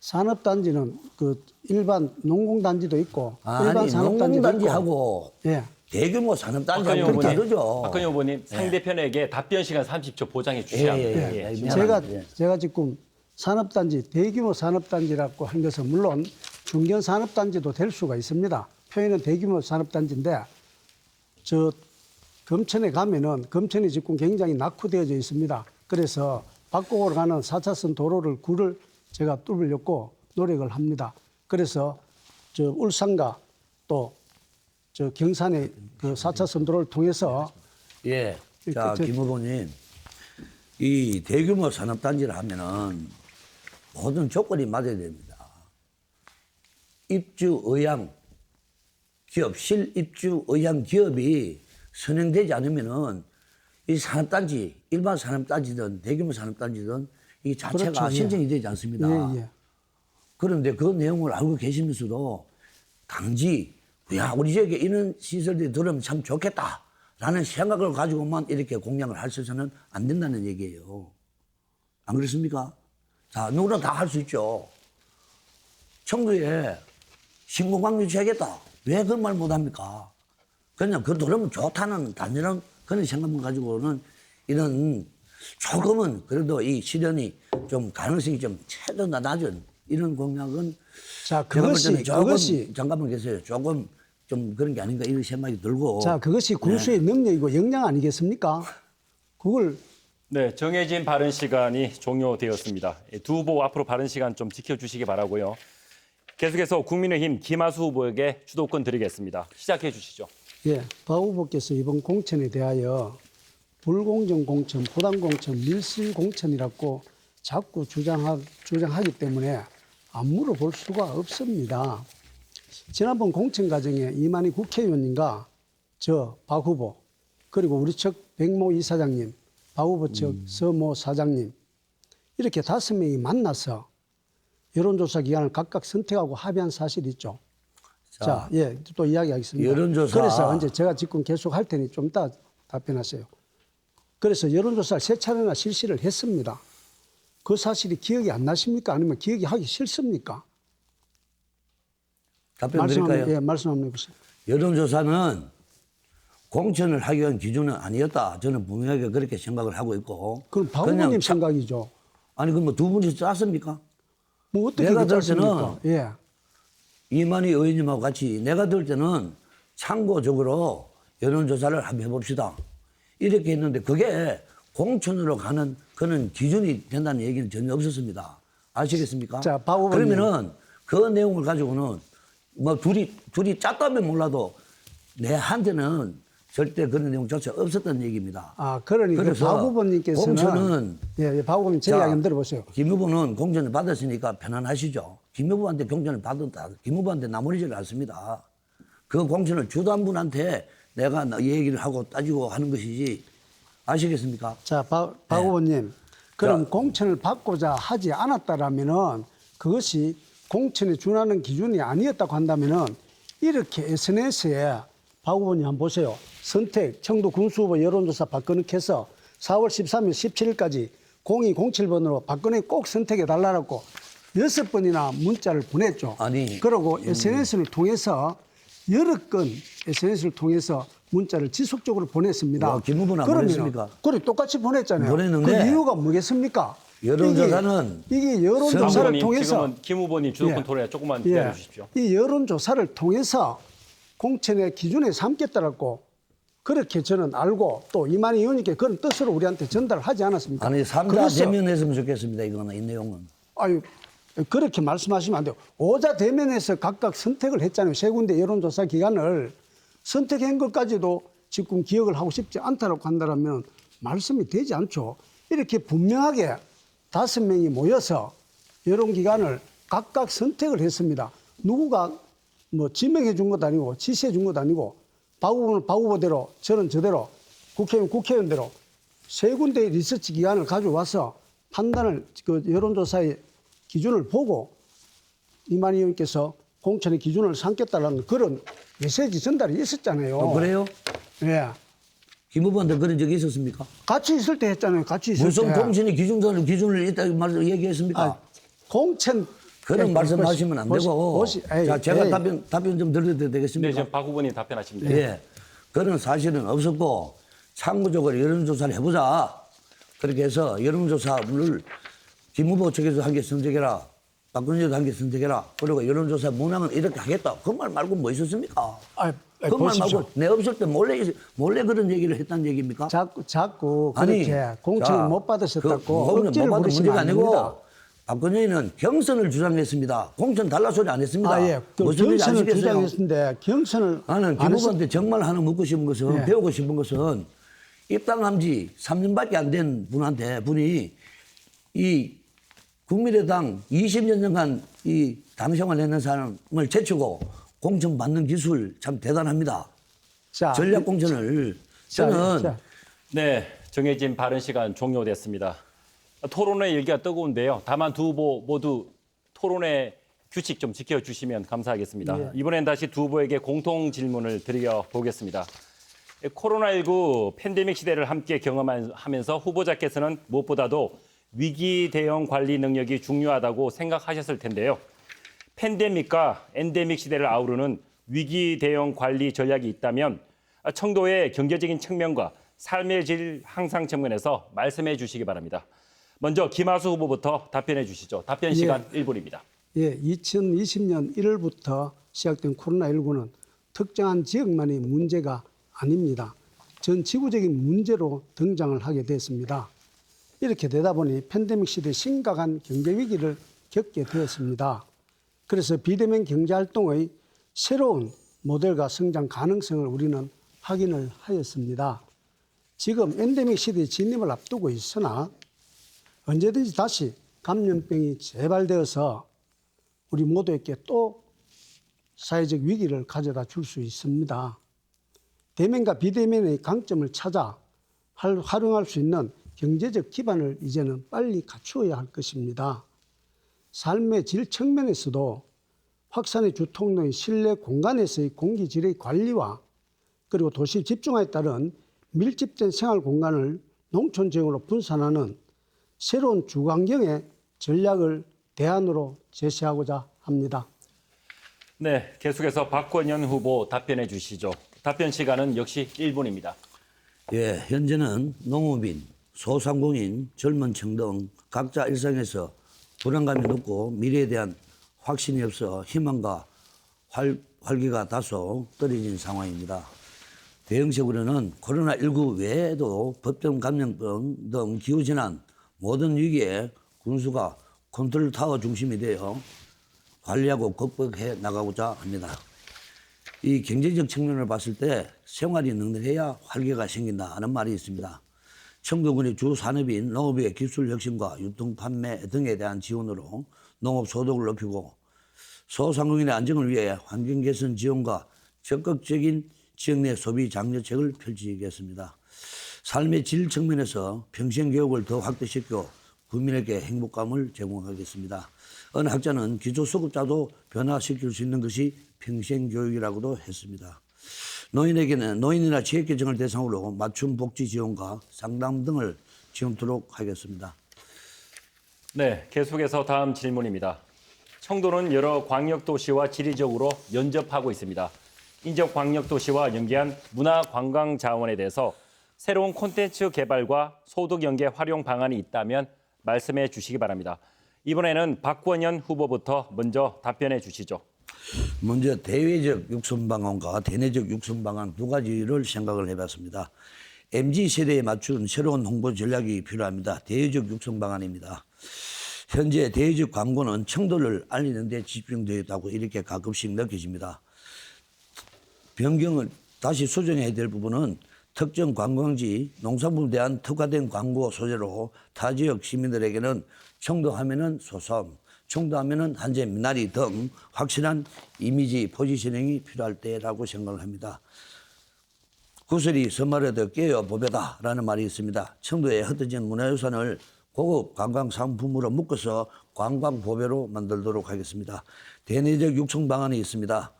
Speaker 3: 산업단지는 그 일반 농공단지도 있고 일반
Speaker 2: 아니,
Speaker 3: 산업단지도
Speaker 2: 농공단지하고
Speaker 3: 있고. 예.
Speaker 2: 대규모 산업단지하고
Speaker 1: 박건영
Speaker 2: 좀
Speaker 1: 후보님,
Speaker 2: 다르죠.
Speaker 1: 박건영 후보님 상대편에게 답변 시간 30초 보장해 주셔야 합니다.
Speaker 2: 예.
Speaker 1: 예.
Speaker 3: 제가 지금 산업단지, 대규모 산업단지라고 한 것은 물론 중견 산업단지도 될 수가 있습니다. 표현은 대규모 산업단지인데 저 금천에 가면은 금천이 지금 굉장히 낙후되어져 있습니다. 그래서 박곡으로 가는 4차선 도로를 굴을 제가 뚫으려고 노력을 합니다. 그래서 저 울산과 또 저 경산의 그 4차선 도로를 통해서
Speaker 2: 예. 자, 김 후보님. 이 대규모 산업단지를 하면은 모든 조건이 맞아야 됩니다. 입주 의향 기업, 실입주 의향 기업이 선행되지 않으면은 이 산업단지, 일반 산업단지든 대규모 산업단지든 이 자체가
Speaker 3: 그렇죠. 예.
Speaker 2: 신청이 되지 않습니다.
Speaker 3: 예, 예.
Speaker 2: 그런데 그 내용을 알고 계시면서도 강지, 야, 우리 지역에 이런 시설들이 들어오면 참 좋겠다라는 생각을 가지고만 이렇게 공약을 하셔서는 안 된다는 얘기예요. 안 그렇습니까? 자, 누구나 다 할 수 있죠. 청구에 신공강 유치하겠다. 왜 그런 말 못합니까? 그냥 그 들어오면 좋다는 단순한 그런 생각만 가지고는 이런 조금은 그래도 이 실현이 좀 가능성이 좀 최대 낮은 이런 공약은
Speaker 3: 자,
Speaker 2: 제가 볼 때는
Speaker 3: 그것이
Speaker 2: 조금 잠깐만 계세요. 조금 좀 그런 게 아닌가 이런 생각이 들고.
Speaker 3: 자, 그것이 군수의 능력이고 역량 아니겠습니까? 그걸
Speaker 1: 네, 정해진 발언 시간이 종료되었습니다. 두 후보 앞으로 발언 시간 좀 지켜주시기 바라고요. 계속해서 국민의힘 김하수 후보에게 주도권 드리겠습니다. 시작해 주시죠.
Speaker 3: 예, 박 후보께서 이번 공천에 대하여 불공정 공천, 부당 공천, 밀실 공천이라고 자꾸 주장하기 때문에 안 물어볼 수가 없습니다. 지난번 공천 과정에 이만희 국회의원님과 저 박 후보 그리고 우리 측 백모 이사장님, 박 후보 측 서모 사장님 이렇게 5명이 만나서 여론조사 기간을 각각 선택하고 합의한 사실이 있죠. 자, 예, 또 이야기하겠습니다.
Speaker 2: 여론조사.
Speaker 3: 그래서 이제 제가 지금 계속 할 테니 좀 이따 답변하세요. 그래서 여론조사를 3차례나 실시를 했습니다. 그 사실이 기억이 안 나십니까? 아니면 기억이 하기 싫습니까?
Speaker 2: 답변 드릴까요?
Speaker 3: 예, 말씀 한번 해보세요.
Speaker 2: 여론조사는 공천을 하기 위한 기준은 아니었다. 저는 분명하게 그렇게 생각을 하고 있고.
Speaker 3: 그럼 박
Speaker 2: 그냥
Speaker 3: 후보님 생각이죠.
Speaker 2: 아니 그럼 뭐 두 분이 짰습니까?
Speaker 3: 뭐 어떻게
Speaker 2: 내가 들
Speaker 3: 그렇습니까? 예.
Speaker 2: 이만희 의원님하고 같이 내가 들 때는 참고적으로 여론조사를 한번 해봅시다. 이렇게 했는데 그게 공천으로 가는 그런 기준이 된다는 얘기는 전혀 없었습니다. 아시겠습니까?
Speaker 3: 자, 박 후보님.
Speaker 2: 그러면은 그 내용을 가지고는 뭐 둘이 짰다면 몰라도 내한테는 절대 그런 내용조차 없었던 얘기입니다.
Speaker 3: 아, 그러니까
Speaker 2: 그래서
Speaker 3: 박 후보님께서는
Speaker 2: 공천은
Speaker 3: 예, 박 후보님 제
Speaker 2: 자,
Speaker 3: 이야기 한번 들어보세요.
Speaker 2: 김 후보는 공천을 받았으니까 편안하시죠. 김 후보한테 공천을 받았다. 김 후보한테 나무리지를 않습니다. 그 공천을 주도한 분한테 내가 얘기를 하고 따지고 하는 것이지. 아시겠습니까?
Speaker 3: 자, 박
Speaker 2: 네.
Speaker 3: 후보님. 그럼
Speaker 2: 자.
Speaker 3: 공천을 받고자 하지 않았다라면은 그것이 공천에 준하는 기준이 아니었다고 한다면은 이렇게 SNS에 박 후보님 한번 보세요. 선택 청도 군수 후보 여론조사 박근혜 해서 4월 13일, 17일까지 0207번으로 박근혜 꼭 선택해 달라고 6번이나 문자를 보냈죠.
Speaker 2: 아니,
Speaker 3: 그리고 SNS를 통해서 여러 건 SNS를 통해서 문자를 지속적으로 보냈습니다.
Speaker 2: 와, 김 후보는 안
Speaker 3: 그러면은
Speaker 2: 보냈습니까?
Speaker 3: 그래 똑같이 보냈잖아요.
Speaker 2: 보냈는데
Speaker 3: 그 이유가 뭐겠습니까?
Speaker 2: 여론조사는
Speaker 3: 이게
Speaker 1: 박
Speaker 3: 여론조사를
Speaker 1: 후보님,
Speaker 3: 통해서
Speaker 1: 지금은 김 후보님 주도권
Speaker 3: 예.
Speaker 1: 토론에 조금만 기다려 주십시오.
Speaker 3: 이 여론조사를 통해서 공천의 기준에 삼겠다라고 그렇게 저는 알고 또 이만희 의원님께 그런 뜻으로 우리한테 전달하지 않았습니까?
Speaker 2: 아니 3자
Speaker 3: 그래서
Speaker 2: 대면했으면 좋겠습니다. 이거는 이 내용은.
Speaker 3: 아유 그렇게 말씀하시면 안 돼요. 5자 대면에서 각각 선택을 했잖아요. 세 군데 여론조사 기간을 선택한 것까지도 지금 기억을 하고 싶지 않다고 한다면 말씀이 되지 않죠. 이렇게 분명하게 5명이 모여서 여론기간을 각각 선택을 했습니다. 누구가 뭐 지명해 준 것도 아니고 지시해 준 것도 아니고 박 후보는 박 후보대로 저는 저대로 국회의원 국회의원대로 세 군데의 리서치 기관을 가져와서 판단을 그 여론조사의 기준을 보고 이만희 의원께서 공천의 기준을 삼겠다는 그런 메시지 전달이 있었잖아요.
Speaker 2: 그래요?
Speaker 3: 예.
Speaker 2: 김 후보한테 그런 적이 있었습니까?
Speaker 3: 같이 있을 때 했잖아요. 같이 있을
Speaker 2: 무슨
Speaker 3: 때.
Speaker 2: 공천의 기준을 있다고 말을 얘기했습니까?
Speaker 3: 아, 공천
Speaker 2: 그런 말씀하시면 안 되고.
Speaker 3: 에이,
Speaker 2: 자, 제가
Speaker 3: 에이.
Speaker 2: 답변 좀 드려도
Speaker 1: 네,
Speaker 2: 되겠습니까?
Speaker 1: 지금 박 후보님 답변하십니다.
Speaker 2: 예. 그런 사실은 없었고 참고적으로 여론조사를 해보자. 그렇게 해서 여론조사를 김 후보 측에서 한 개 선택해라. 박근혜 의원도 한 개 선택해라. 그리고 여론조사 문항은 이렇게 하겠다. 그 말 말고 뭐 있었습니까? 그 말
Speaker 3: 보십시오.
Speaker 2: 말고 내 없을 때 몰래 그런 얘기를 했다는 얘기입니까?
Speaker 3: 자꾸
Speaker 2: 아니,
Speaker 3: 그렇게 공천을
Speaker 2: 자,
Speaker 3: 못 받으셨다고
Speaker 2: 못
Speaker 3: 억지를
Speaker 2: 받은
Speaker 3: 부리시면
Speaker 2: 문제가
Speaker 3: 안
Speaker 2: 아니고
Speaker 3: 됩니다.
Speaker 2: 박근혜 의원은 경선을 주장했습니다. 공천 달라 소리 안 했습니다.
Speaker 3: 아, 예. 그
Speaker 2: 무슨 일인지
Speaker 3: 경선을
Speaker 2: 아시겠어요?
Speaker 3: 주장했는데 경선을
Speaker 2: 나는 김
Speaker 3: 안
Speaker 2: 후보한테 정말 하나 묻고 싶은 것은
Speaker 3: 예.
Speaker 2: 배우고 싶은 것은 입당한 지 3년밖에 안 된 분이 이 국민의당 20년 전간 이 당생활 했는 사람을 제치고 공천 받는 기술 참 대단합니다.
Speaker 3: 자,
Speaker 2: 전략 공천을
Speaker 3: 자,
Speaker 2: 저는
Speaker 3: 자,
Speaker 1: 네, 정해진 발언 시간 종료됐습니다. 토론회 열기가 뜨거운데요. 다만 두 후보 모두 토론회 규칙 좀 지켜주시면 감사하겠습니다.
Speaker 3: 예.
Speaker 1: 이번엔 다시 두 후보에게 공통 질문을 드려보겠습니다. 코로나19 팬데믹 시대를 함께 경험하면서 후보자께서는 무엇보다도 위기 대응 관리 능력이 중요하다고 생각하셨을 텐데요. 팬데믹과 엔데믹 시대를 아우르는 위기 대응 관리 전략이 있다면 청도의 경제적인 측면과 삶의 질 향상 측면에서 말씀해 주시기 바랍니다. 먼저 김하수 후보부터 답변해 주시죠. 답변 시간 1분입니다.
Speaker 3: 예, 2020년 1월부터 시작된 코로나19는 특정한 지역만의 문제가 아닙니다. 전 지구적인 문제로 등장을 하게 됐습니다. 이렇게 되다 보니 팬데믹 시대 심각한 경제 위기를 겪게 되었습니다. 그래서 비대면 경제활동의 새로운 모델과 성장 가능성을 우리는 확인을 하였습니다. 지금 엔데믹 시대에 진입을 앞두고 있으나 언제든지 다시 감염병이 재발되어서 우리 모두에게 또 사회적 위기를 가져다 줄 수 있습니다. 대면과 비대면의 강점을 찾아 활용할 수 있는 경제적 기반을 이제는 빨리 갖추어야 할 것입니다. 삶의 질 측면에서도 확산의 주통로의 실내 공간에서의 공기질의 관리와 그리고 도시 집중화에 따른 밀집된 생활 공간을 농촌 지역으로 분산하는 새로운 주환경의 전략을 대안으로 제시하고자 합니다.
Speaker 1: 네, 계속해서 박원현 후보 답변해 주시죠. 답변 시간은 역시 1분입니다.
Speaker 2: 예, 현재는 농업인, 소상공인, 젊은 층 등 각자 일상에서 불안감이 높고 미래에 대한 확신이 없어 희망과 활기가 다소 떨어진 상황입니다. 대응책으로는 코로나19 외에도 법정 감염병 등 기후재난 모든 위기에 군수가 컨트롤 타워 중심이 되어 관리하고 극복해 나가고자 합니다. 이 경제적 측면을 봤을 때 생활이 능력해야 활기가 생긴다 하는 말이 있습니다. 청도군의 주 산업인 농업의 기술 혁신과 유통 판매 등에 대한 지원으로 농업 소득을 높이고 소상공인의 안정을 위해 환경 개선 지원과 적극적인 지역 내 소비 장려책을 펼치겠습니다. 삶의 질 측면에서 평생교육을 더 확대시켜 국민에게 행복감을 제공하겠습니다. 어느 학자는 기초수급자도 변화시킬 수 있는 것이 평생교육이라고도 했습니다. 노인에게는 노인이나 지역계층을 대상으로 맞춤 복지 지원과 상담 등을 지원토록 하겠습니다.
Speaker 1: 네, 계속해서 다음 질문입니다. 청도는 여러 광역도시와 지리적으로 연접하고 있습니다. 인접광역도시와 연계한 문화관광자원에 대해서 새로운 콘텐츠 개발과 소득 연계 활용 방안이 있다면 말씀해 주시기 바랍니다. 이번에는 박원현 후보부터 먼저 답변해 주시죠.
Speaker 2: 먼저 대외적 육성 방안과 대내적 육성 방안 두 가지를 생각을 해봤습니다. MZ세대에 맞춘 새로운 홍보 전략이 필요합니다. 대외적 육성 방안입니다. 현재 대외적 광고는 청도를 알리는 데 집중되어 있다고 이렇게 가끔씩 느껴집니다. 변경을 다시 수정해야 될 부분은 특정 관광지, 농산물에 대한 특화된 광고 소재로 타 지역 시민들에게는 청도하면은 소섬, 청도하면은 한재 미나리 등 확실한 이미지 포지셔닝이 필요할 때라고 생각을 합니다. 구슬이 선말에도 깨어 보배다라는 말이 있습니다. 청도의 흩어진 문화유산을 고급 관광 상품으로 묶어서 관광 보배로 만들도록 하겠습니다. 대내적 육성 방안이 있습니다.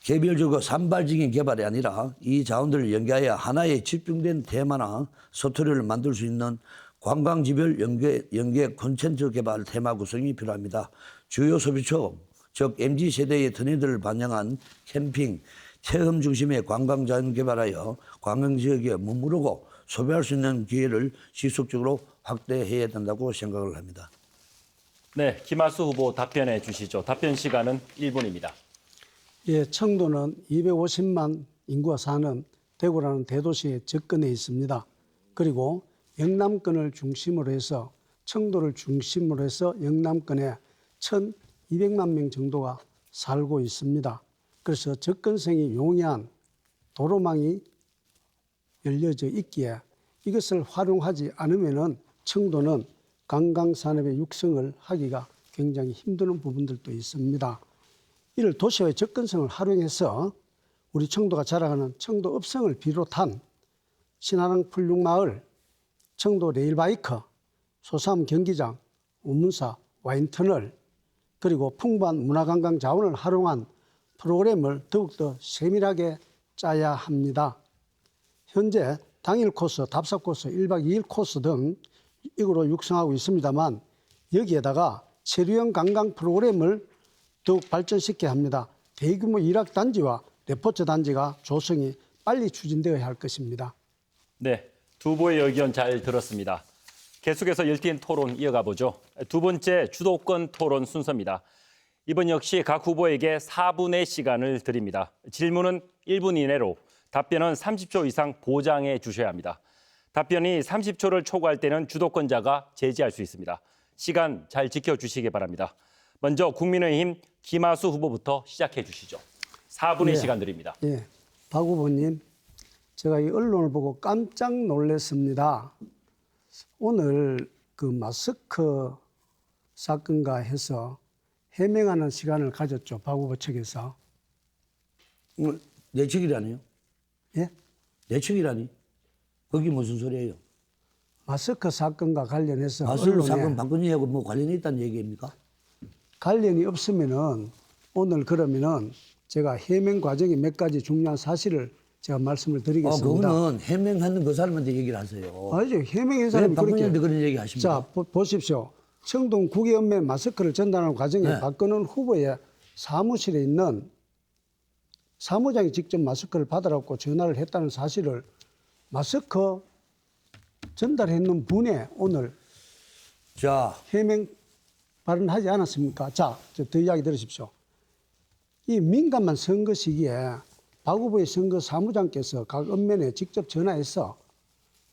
Speaker 2: 개별적으로 산발적인 개발이 아니라 이 자원들을 연계하여 하나의 집중된 테마나 스토리를 만들 수 있는 관광지별 연계 콘텐츠 개발 테마 구성이 필요합니다. 주요 소비처, 즉 MZ세대의 트렌드를 반영한 캠핑, 체험 중심의 관광자원 개발하여 관광지역에 머무르고 소비할 수 있는 기회를 지속적으로 확대해야 된다고 생각을 합니다.
Speaker 1: 네, 김하수 후보 답변해 주시죠. 답변 시간은 1분입니다.
Speaker 3: 예, 청도는 250만 인구가 사는 대구라는 대도시에 접근해 있습니다. 그리고 영남권을 중심으로 해서 청도를 중심으로 해서 영남권에 1,200만 명 정도가 살고 있습니다. 그래서 접근성이 용이한 도로망이 열려져 있기에 이것을 활용하지 않으면은 청도는 관광산업의 육성을 하기가 굉장히 힘든 부분들도 있습니다. 이를 도시와의 접근성을 활용해서 우리 청도가 자랑하는 청도 읍성을 비롯한 신하랑 풀육마을, 청도 레일바이크, 소삼 경기장, 우문사, 와인터널, 그리고 풍부한 문화관광 자원을 활용한 프로그램을 더욱더 세밀하게 짜야 합니다. 현재 당일 코스, 답사 코스, 1박 2일 코스 등 이거로 육성하고 있습니다만 여기에다가 체류형 관광 프로그램을 더욱 발전시켜야 합니다. 대규모 일학 단지와 레포츠 단지가 조성이 빨리 추진되어야 할 것입니다.
Speaker 1: 네, 두 후보의 의견 잘 들었습니다. 계속해서 열띤 토론 이어가 보죠. 두 번째 주도권 토론 순서입니다. 이번 역시 각 후보에게 4분의 시간을 드립니다. 질문은 1분 이내로, 답변은 30초 이상 보장해 주셔야 합니다. 답변이 30초를 초과할 때는 주도권자가 제지할 수 있습니다. 시간 잘 지켜주시기 바랍니다. 먼저 국민의힘 김하수 후보부터 시작해 주시죠. 4분의 시간 드립니다.
Speaker 3: 예, 박 후보님, 제가 이 언론을 보고 깜짝 놀랐습니다. 오늘 그 마스크 사건과 해서 해명하는 시간을 가졌죠, 박 후보 측에서.
Speaker 2: 내측이라니요?
Speaker 3: 예?
Speaker 2: 내측이라니? 그게 무슨 소리예요?
Speaker 3: 마스크 사건과 관련해서
Speaker 2: 마스크
Speaker 3: 언론에
Speaker 2: 사건 박근혜하고 뭐 관련이 있다는 얘기입니까?
Speaker 3: 관련이 없으면은 오늘 그러면은 제가 해명 과정의 몇 가지 중요한 사실을 제가 말씀을 드리겠습니다.
Speaker 2: 그거는 해명하는 그 사람한테 얘기를 하세요.
Speaker 3: 아니죠. 해명의
Speaker 2: 왜
Speaker 3: 사람이
Speaker 2: 박근혜한테
Speaker 3: 그렇게.
Speaker 2: 그런 얘기 하십니까?
Speaker 3: 자, 보십시오. 청동 국외연맹 마스크를 전달하는 과정에
Speaker 2: 네.
Speaker 3: 박근혜 후보의 사무실에 있는 사무장이 직접 마스크를 받으라고 전화를 했다는 사실을 마스크 전달했는 분에 오늘
Speaker 2: 자,
Speaker 3: 해명 발언하지 않았습니까? 자, 더 이야기 들으십시오. 이 민감한 선거 시기에 박 후보의 선거 사무장께서 각 읍면에 직접 전화해서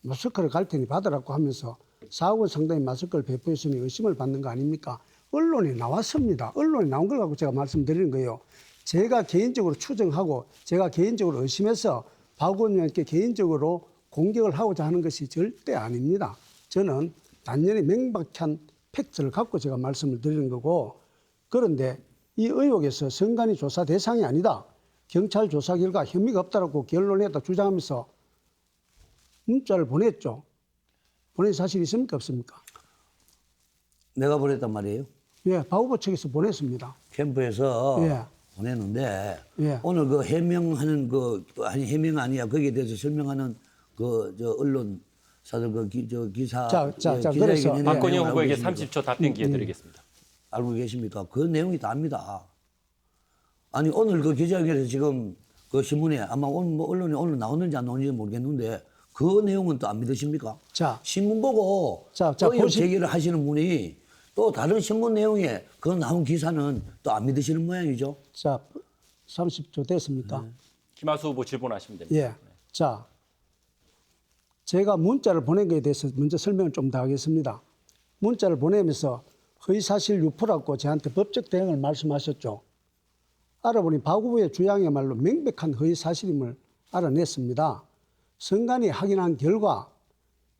Speaker 3: 마스크를 갈 테니 받으라고 하면서 4억 원 상당의 마스크를 배포했으니 의심을 받는 거 아닙니까? 언론에 나왔습니다. 언론에 나온 걸 갖고 제가 말씀드리는 거예요. 제가 개인적으로 추정하고 제가 개인적으로 의심해서 박 의원님께 개인적으로 공격을 하고자 하는 것이 절대 아닙니다. 저는 단연히 명백한 팩트를 갖고 제가 말씀을 드리는 거고, 그런데 이 의혹에서 선관위 조사 대상이 아니다, 경찰 조사 결과 혐의가 없다라고 결론했다 주장하면서 문자를 보냈죠. 보낸 사실이 있습니까, 없습니까?
Speaker 2: 내가 보냈단 말이에요.
Speaker 3: 예, 박 후보 측에서 보냈습니다.
Speaker 2: 캠프에서
Speaker 3: 예.
Speaker 2: 보냈는데
Speaker 3: 예.
Speaker 2: 오늘 그 해명하는 아니 해명 아니야 거기에 대해서 설명하는 저 언론사들 기사
Speaker 3: 자,
Speaker 2: 기자회견에
Speaker 3: 그래서
Speaker 2: 내용을
Speaker 1: 박건희
Speaker 2: 알고
Speaker 1: 후보에게
Speaker 2: 계십니까?
Speaker 1: 30초 답변 기회 드리겠습니다.
Speaker 2: 알고 계십니까? 그 내용이 답니다. 아니 오늘 그 기자회견에서 지금 그 신문에 아마 오늘 뭐 언론에 오늘 나오는지 안 나오는지 모르겠는데 그 내용은 또 안 믿으십니까?
Speaker 3: 자.
Speaker 2: 신문 보고
Speaker 3: 자,
Speaker 2: 의혹
Speaker 3: 보시-
Speaker 2: 제기를 하시는 분이 또 다른 신문 내용에 그 나온 기사는 또 안 믿으시는 모양이죠.
Speaker 3: 자, 30초 됐습니까?
Speaker 1: 김하수 후보 질문하시면 됩니다.
Speaker 3: 예. 자, 제가 문자를 보낸 것에 대해서 먼저 설명을 좀 더 하겠습니다. 문자를 보내면서 허위사실 유포라고 저한테 법적 대응을 말씀하셨죠. 알아보니 박 후보의 주장이야말로 명백한 허위사실임을 알아냈습니다. 선관위 확인한 결과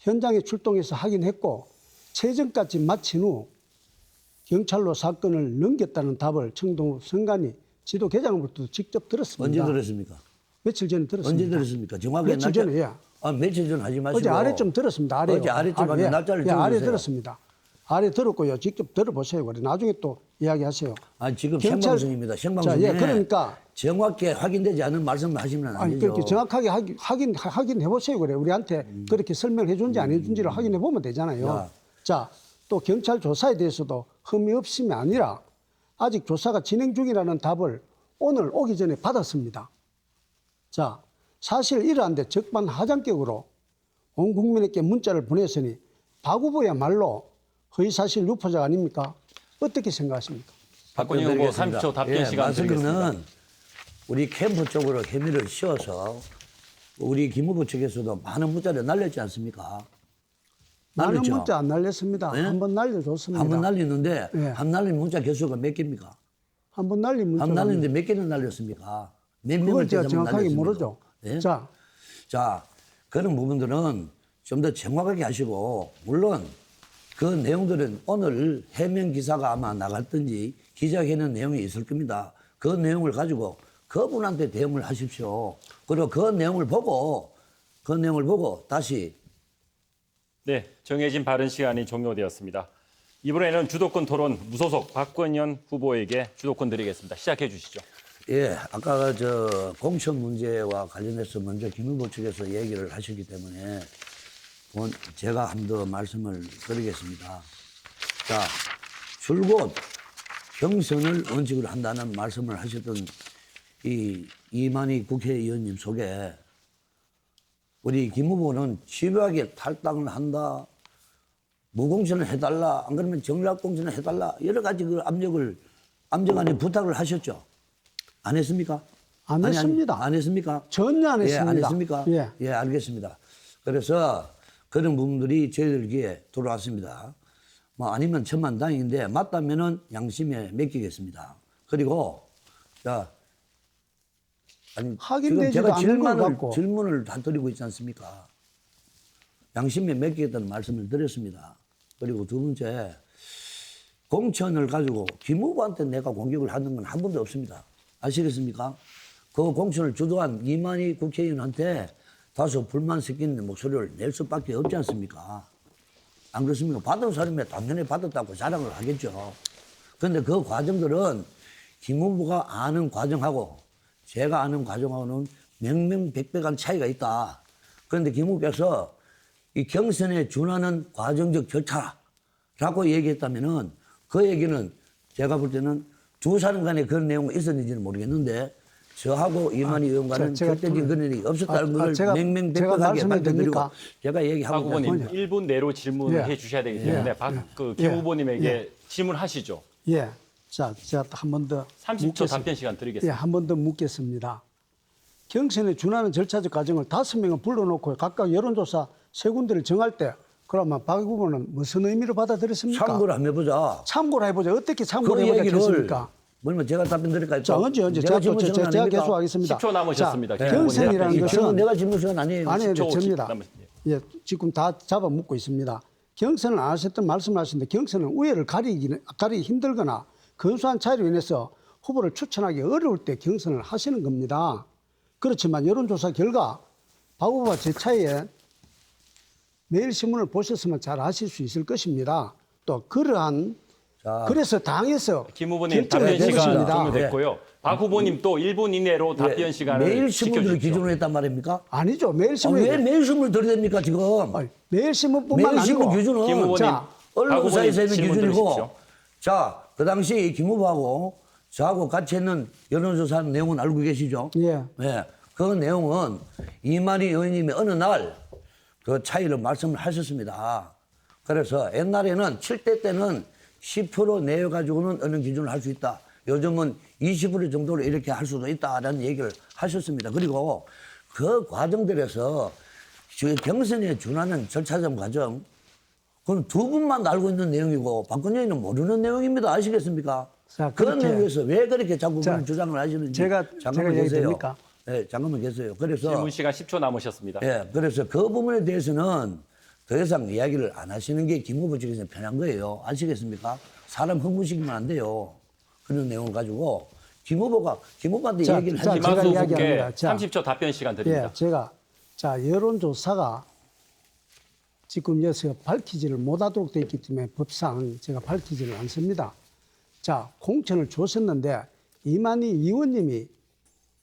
Speaker 3: 현장에 출동해서 확인했고 최전까지 마친 후 경찰로 사건을 넘겼다는 답을 청동 선관위 지도 계장으로부터 직접 들었습니다.
Speaker 2: 언제 들었습니까?
Speaker 3: 며칠 전에 들었습니다.
Speaker 2: 언제 들었습니까? 정확하게
Speaker 3: 며칠 전에, 예.
Speaker 2: 며칠 전 하지 마시고
Speaker 3: 어제 아래 좀 들었습니다. 아래.
Speaker 2: 어제 아래 좀 하면 날짜를
Speaker 3: 예, 아래
Speaker 2: 적어주세요.
Speaker 3: 들었습니다. 아래 들었고요. 직접 들어보세요. 그래 나중에 또 이야기하세요.
Speaker 2: 지금
Speaker 3: 경찰-
Speaker 2: 생방송입니다.
Speaker 3: 자,
Speaker 2: 생방송에
Speaker 3: 예, 그러니까
Speaker 2: 정확히 확인되지 않은 말씀을 하시면 안
Speaker 3: 아니
Speaker 2: 되죠.
Speaker 3: 그렇게 정확하게 확인해 보세요. 그래 우리한테 그렇게 설명해 준지 안 해준지를 확인해 보면 되잖아요.
Speaker 2: 야.
Speaker 3: 자, 또 경찰 조사에 대해서도 흠이 없음이 아니라 아직 조사가 진행 중이라는 답을 오늘 오기 전에 받았습니다. 자, 사실 이러한데 적반하장격으로 온 국민에게 문자를 보냈으니 박 후보야말로 허위사실 유포자 아닙니까? 어떻게 생각하십니까?
Speaker 1: 박건희 후보 30초 답변 시간 드리겠습니다.
Speaker 2: 마스크는 우리 캠프 쪽으로 혐의를 씌워서 우리 김 후보 측에서도 많은 문자를 날렸지 않습니까?
Speaker 3: 많은
Speaker 2: 날렸죠?
Speaker 3: 문자 안 날렸습니다.
Speaker 2: 네?
Speaker 3: 한번 날려줬습니다.
Speaker 2: 한 번 날렸는데
Speaker 3: 예.
Speaker 2: 한 날린 문자 개수가 몇 개입니까?
Speaker 3: 한 번 날린 문자.
Speaker 2: 한 날렸는데 몇 개는 날렸습니까? 몇 명을
Speaker 3: 그걸 제가
Speaker 2: 대상으로
Speaker 3: 정확하게
Speaker 2: 날렸습니까?
Speaker 3: 모르죠.
Speaker 2: 예?
Speaker 3: 자,
Speaker 2: 자, 그런 부분들은 좀 더 정확하게 하시고, 물론 그 내용들은 오늘 해명 기사가 아마 나갔든지 기자회견 내용이 있을 겁니다. 그 내용을 가지고 그분한테 대응을 하십시오. 그리고 그 내용을 보고 다시
Speaker 1: 네, 정해진 발언 시간이 종료되었습니다. 이번에는 주도권 토론 무소속 박건현 후보에게 주도권 드리겠습니다. 시작해 주시죠.
Speaker 2: 예, 아까 저 공천 문제와 관련해서 먼저 김 후보 측에서 얘기를 하셨기 때문에 제가 한 번 더 말씀을 드리겠습니다. 자, 줄곧 경선을 원칙으로 한다는 말씀을 하셨던 이 이만희 국회의원님 속에 우리 김 후보는 집요하게 탈당을 한다, 무공천을 해달라, 안 그러면 정략공천을 해달라, 여러 가지 그 압력 안에 부탁을 하셨죠. 안 했습니까?
Speaker 3: 안 했습니다.
Speaker 2: 안 했습니까?
Speaker 3: 전혀 안
Speaker 2: 예, 안
Speaker 3: 했습니다.
Speaker 2: 했습니까?
Speaker 3: 예.
Speaker 2: 예, 알겠습니다. 그래서 그런 부분들이 저희들에게 들어왔습니다. 뭐 아니면 천만다행인데 맞다면은 양심에 맡기겠습니다. 그리고 자, 아니 지금 제가
Speaker 3: 않는 걸 갖고.
Speaker 2: 질문을 다 드리고 있지 않습니까? 양심에 맡기겠다는 말씀을 드렸습니다. 그리고 두 번째, 공천을 가지고 김 후보한테 내가 공격을 하는 건 한 번도 없습니다. 아시겠습니까? 그 공천을 주도한 이만희 국회의원한테 다소 불만 섞이는 목소리를 낼 수밖에 없지 않습니까? 안 그렇습니까? 받은 사람이 당연히 받았다고 자랑을 하겠죠. 그런데 그 과정들은 김 후보가 아는 과정하고 제가 아는 과정하고는 명명백백한 차이가 있다. 그런데 김 후보께서 이 경선에 준하는 과정적 절차라고 얘기했다면은 그 얘기는 제가 볼 때는 두 사람 간에 그런 내용이 있었는지는 모르겠는데 저하고 이만희 의원과는 절대적인 그런 일이 없었다는 걸 맹맹백백하게 밝혀드리고 제가 얘기하고
Speaker 1: 박 후보님
Speaker 2: 있습니다.
Speaker 1: 1분 내로 질문을 해 주셔야 되기 때문에 김 후보님에게 질문하시죠.
Speaker 3: 예. 자, 제가 한 번 더
Speaker 1: 30초 답변 시간
Speaker 3: 예,
Speaker 1: 드리겠습니다.
Speaker 3: 한 번 더 묻겠습니다. 경선에 준하는 절차적 과정을 5명을 불러놓고 각각 여론조사 3군데를 정할 때 그러면 박 후보는 무슨 의미로 받아들였습니까?
Speaker 2: 참고를 한번 해보자.
Speaker 3: 참고를 해보자. 어떻게
Speaker 2: 그
Speaker 3: 참고를 해보자겠습니까?
Speaker 2: 뭐냐면 제가 답변 드릴까요?
Speaker 3: 자, 언제 제가 계속하겠습니다.
Speaker 1: 10초 남으셨습니다.
Speaker 3: 자, 경선이라는
Speaker 2: 이 질문
Speaker 3: 것은
Speaker 2: 내가 질문 시간 아니에요.
Speaker 3: 아니,
Speaker 1: 10초
Speaker 3: 접니다.
Speaker 1: 남으십니다.
Speaker 3: 예, 지금 다 잡아먹고 있습니다. 경선을 안 하셨던 말씀을 하시는데 경선은 우회를 가리기 힘들거나 근소한 차이로 인해서 후보를 추천하기 어려울 때 경선을 하시는 겁니다. 그렇지만 여론조사 결과 박 후보와 제 차이에 매일신문을 보셨으면 잘 아실 수 있을 것입니다. 또 그러한 그래서 당에서
Speaker 1: 김 후보님
Speaker 3: 결정을
Speaker 1: 답변
Speaker 3: 한
Speaker 1: 시간
Speaker 3: 것입니다.
Speaker 1: 종료됐고요. 박 후보님 또 1분 이내로 답변 시간을
Speaker 2: 매일 신문들을
Speaker 1: 지켜주십시오.
Speaker 2: 기준으로 했단 말입니까?
Speaker 3: 아니죠. 매일신문
Speaker 2: 왜 매일 신문을 들어야 됩니까 지금?
Speaker 3: 매일신문뿐만
Speaker 2: 매일 신문
Speaker 3: 아니고
Speaker 2: 기준은
Speaker 1: 김 후보님,
Speaker 3: 자,
Speaker 1: 박 후보님
Speaker 2: 언론사에서 있는
Speaker 1: 질문
Speaker 2: 기준이고
Speaker 1: 들으십시오.
Speaker 2: 자, 그 당시 김 후보하고 저하고 같이 했는 여론조사 내용은 알고 계시죠?
Speaker 3: 예.
Speaker 2: 네. 그 내용은 이만희 의원님이 어느 날 그 차이를 말씀을 하셨습니다. 그래서 옛날에는 7대 때는 10% 내어가지고는 어느 기준을 할 수 있다. 요즘은 20% 정도로 이렇게 할 수도 있다라는 얘기를 하셨습니다. 그리고 그 과정들에서 경선에 준하는 절차적 과정, 그건 두 분만 알고 있는 내용이고 박근혜는 모르는 내용입니다. 아시겠습니까?
Speaker 3: 자,
Speaker 2: 그런
Speaker 3: 그렇게-
Speaker 2: 내용에서 왜 그렇게 자꾸
Speaker 3: 자,
Speaker 2: 그런 주장을 하시는지
Speaker 3: 제가
Speaker 2: 잠깐만
Speaker 3: 얘기
Speaker 2: 계세요.
Speaker 3: 됩니까?
Speaker 2: 네, 잠깐만 계세요. 그래서
Speaker 1: 질문 시간 10초 남으셨습니다.
Speaker 2: 예, 그래서 그 부분에 대해서는 더 이상 이야기를 안 하시는 게 김 후보 측에서 편한 거예요. 아시겠습니까? 사람 흥분시키면 안 돼요. 그런 내용을 가지고 김 후보한테
Speaker 3: 자,
Speaker 2: 얘기를
Speaker 3: 자,
Speaker 2: 하지
Speaker 3: 제가
Speaker 1: 김한수 후보께
Speaker 3: 이야기합니다. 자,
Speaker 1: 30초 답변 시간 드립니다.
Speaker 3: 예, 자, 여론조사가 지금 여기서 밝히지를 못하도록 되어 있기 때문에 법상 제가 밝히지를 않습니다. 자, 공천을 줬었는데 이만희 의원님이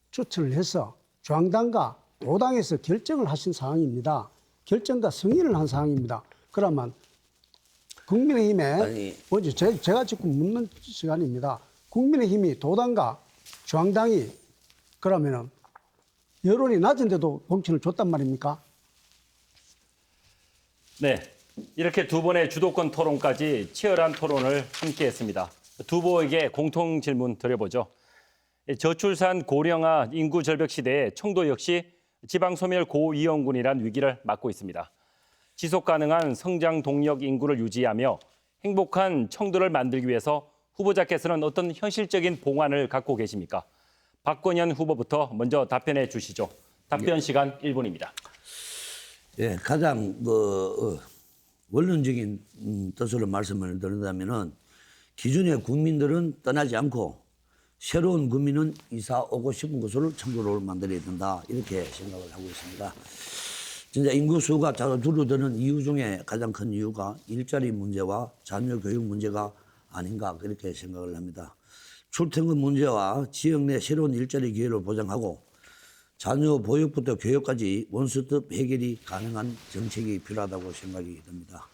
Speaker 3: 추천을 해서 중앙당과 도당에서 결정을 하신 상황입니다. 결정과 승인을 한 상황입니다. 그러면 국민의힘에
Speaker 2: 아니.
Speaker 3: 먼저 제가 지금 묻는 시간입니다. 국민의힘이 도당과 중앙당이 그러면은 여론이 낮은데도 공천을 줬단 말입니까?
Speaker 1: 네, 이렇게 두 번의 주도권 토론까지 치열한 토론을 함께했습니다. 두 후보에게 공통 질문 드려보죠. 저출산 고령화 인구 절벽 시대에 청도 역시 지방소멸 고위험군이란 위기를 맞고 있습니다. 지속 가능한 성장 동력 인구를 유지하며 행복한 청도를 만들기 위해서 후보자께서는 어떤 현실적인 봉안을 갖고 계십니까? 박건현 후보부터 먼저 답변해 주시죠. 답변 시간 1분입니다.
Speaker 2: 예, 가장 원론적인 뜻으로 말씀을 드린다면은 기존의 국민들은 떠나지 않고 새로운 국민은 이사 오고 싶은 곳으로 청도를 만들어야 된다. 이렇게 생각을 하고 있습니다. 진짜 인구수가 줄어드는 이유 중에 가장 큰 이유가 일자리 문제와 자녀 교육 문제가 아닌가 그렇게 생각을 합니다. 출퇴근 문제와 지역 내 새로운 일자리 기회를 보장하고 자녀 보육부터 교육까지 원스톱 해결이 가능한 정책이 필요하다고 생각이 듭니다.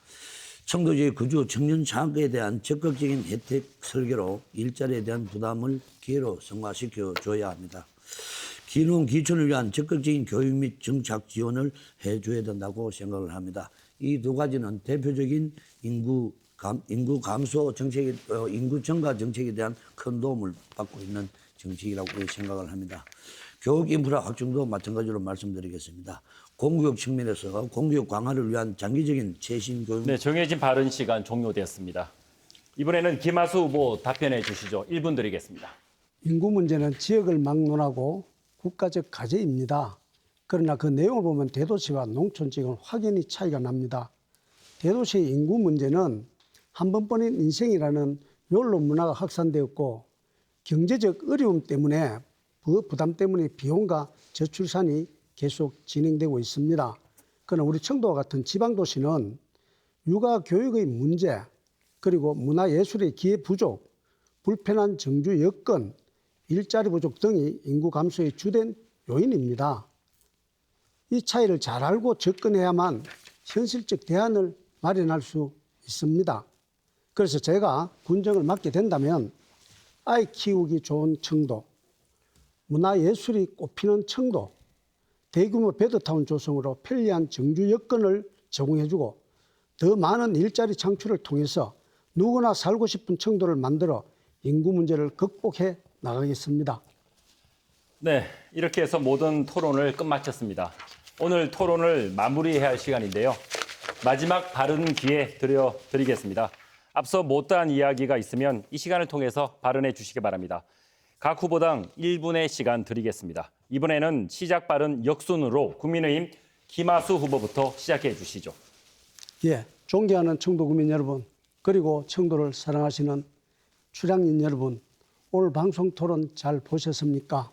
Speaker 2: 청도지의 거주 청년 장학에 대한 적극적인 혜택 설계로 일자리에 대한 부담을 기회로 승화시켜 줘야 합니다. 기농 기촌을 위한 적극적인 교육 및 정착 지원을 해줘야 된다고 생각을 합니다. 이 두 가지는 대표적인 인구 감소 정책이 인구 증가 정책에 대한 큰 도움을 받고 있는 정책이라고 생각을 합니다. 교육 인프라 확충도 마찬가지로 말씀드리겠습니다. 공교육 측면에서 공교육 강화를 위한 장기적인 최신 교육.
Speaker 1: 네, 정해진 발언 시간 종료되었습니다. 이번에는 김하수 후보 답변해 주시죠. 1분 드리겠습니다.
Speaker 3: 인구 문제는 지역을 막론하고 국가적 과제입니다. 그러나 그 내용을 보면 대도시와 농촌 지역은 확연히 차이가 납니다. 대도시의 인구 문제는 한 번뿐인 인생이라는 욜로 문화가 확산되었고 경제적 어려움 때문에 부담 때문에 비용과 저출산이 계속 진행되고 있습니다. 그러나 우리 청도와 같은 지방도시는 육아 교육의 문제, 그리고 문화예술의 기회 부족, 불편한 정주 여건, 일자리 부족 등이 인구 감소의 주된 요인입니다. 이 차이를 잘 알고 접근해야만 현실적 대안을 마련할 수 있습니다. 그래서 제가 군정을 맡게 된다면 아이 키우기 좋은 청도, 문화예술이 꽃피는 청도, 대규모 베드타운 조성으로 편리한 정주 여건을 제공해주고 더 많은 일자리 창출을 통해서 누구나 살고 싶은 청도를 만들어 인구 문제를 극복해 나가겠습니다.
Speaker 1: 네, 이렇게 해서 모든 토론을 끝마쳤습니다. 오늘 토론을 마무리해야 할 시간인데요. 마지막 발언 기회 드리겠습니다. 앞서 못다한 이야기가 있으면 이 시간을 통해서 발언해 주시기 바랍니다. 각 후보당 1분의 시간 드리겠습니다. 이번에는 시작 발언 역순으로 국민의힘 김하수 후보부터 시작해 주시죠.
Speaker 3: 예, 존경하는 청도 구민 여러분, 그리고 청도를 사랑하시는 출향인 여러분, 오늘 방송 토론 잘 보셨습니까?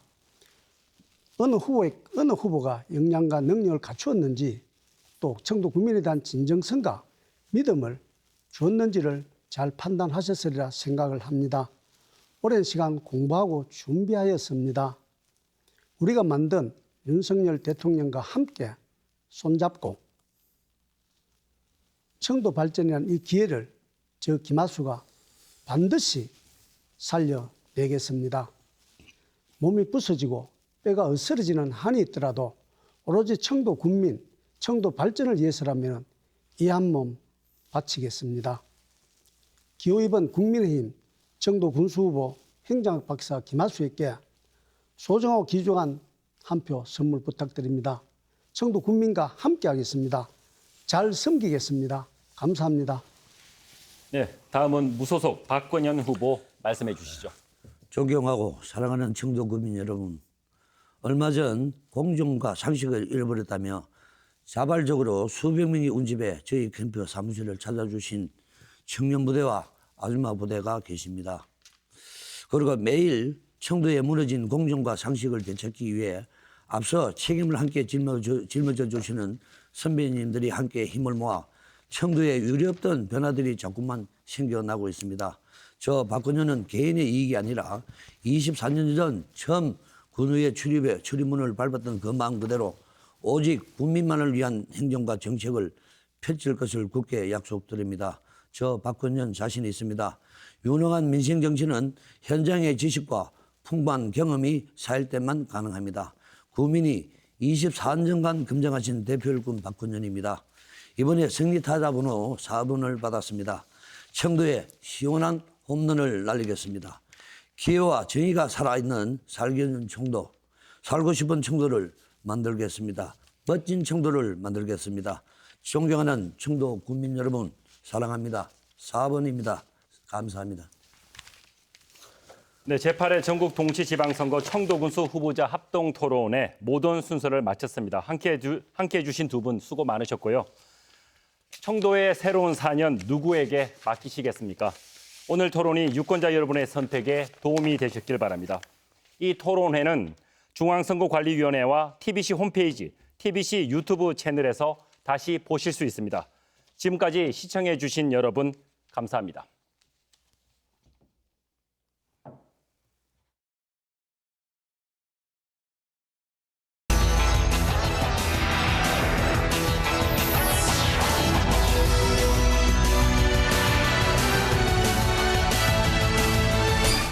Speaker 3: 어느 후보가 역량과 능력을 갖추었는지, 또 청도 국민에 대한 진정성과 믿음을 주었는지를 잘 판단하셨으리라 생각을 합니다. 오랜 시간 공부하고 준비하였습니다. 우리가 만든 윤석열 대통령과 함께 손잡고 청도 발전이라는 이 기회를 저 김하수가 반드시 살려내겠습니다. 몸이 부서지고 뼈가 으스러지는 한이 있더라도 오로지 청도 군민, 청도 발전을 위해서라면 이 한 몸 바치겠습니다. 기호 2번 국민의힘 청도 군수후보 행정학 박사 김하수에게 소중하고 귀중한 한 표 선물 부탁드립니다. 청도 국민과 함께 하겠습니다. 잘 섬기겠습니다. 감사합니다.
Speaker 1: 네, 다음은 무소속 박건현 후보 말씀해 주시죠.
Speaker 2: 존경하고 사랑하는 청도 구민 여러분, 얼마 전 공정과 상식을 잃어버렸다며 자발적으로 수백 명이 운집해 저희 캠프 사무실을 찾아주신 청년 부대와 아줌마 부대가 계십니다. 그리고 매일 청도에 무너진 공정과 상식을 되찾기 위해 앞서 책임을 함께 짊어져 주시는 선배님들이 함께 힘을 모아 청도에 유리없던 변화들이 자꾸만 생겨나고 있습니다. 저 박건현은 개인의 이익이 아니라 24년 전 처음 군의회 출입문을 밟았던 그 마음 그대로 오직 국민만을 위한 행정과 정책을 펼칠 것을 굳게 약속드립니다. 저 박건현 자신이 있습니다. 유능한 민생 정치는 현장의 지식과 풍부한 경험이 쌓일 때만 가능합니다. 국민이 24년간 검증하신 대표일꾼 박건현입니다. 이번에 승리타자 번호 4번을 받았습니다. 청도에 시원한 홈런을 날리겠습니다. 기회와 정의가 살아있는 살기 있는 청도, 살고 싶은 청도를 만들겠습니다. 멋진 청도를 만들겠습니다. 존경하는 청도 국민 여러분, 사랑합니다. 4번입니다. 감사합니다.
Speaker 1: 네, 제8회 전국 동시지방선거 청도군수 후보자 합동 토론의 모든 순서를 마쳤습니다. 함께해 주신 두 분 수고 많으셨고요. 청도의 새로운 4년 누구에게 맡기시겠습니까? 오늘 토론이 유권자 여러분의 선택에 도움이 되셨길 바랍니다. 이 토론회는 중앙선거관리위원회와 TBC 홈페이지, TBC 유튜브 채널에서 다시 보실 수 있습니다. 지금까지 시청해 주신 여러분 감사합니다.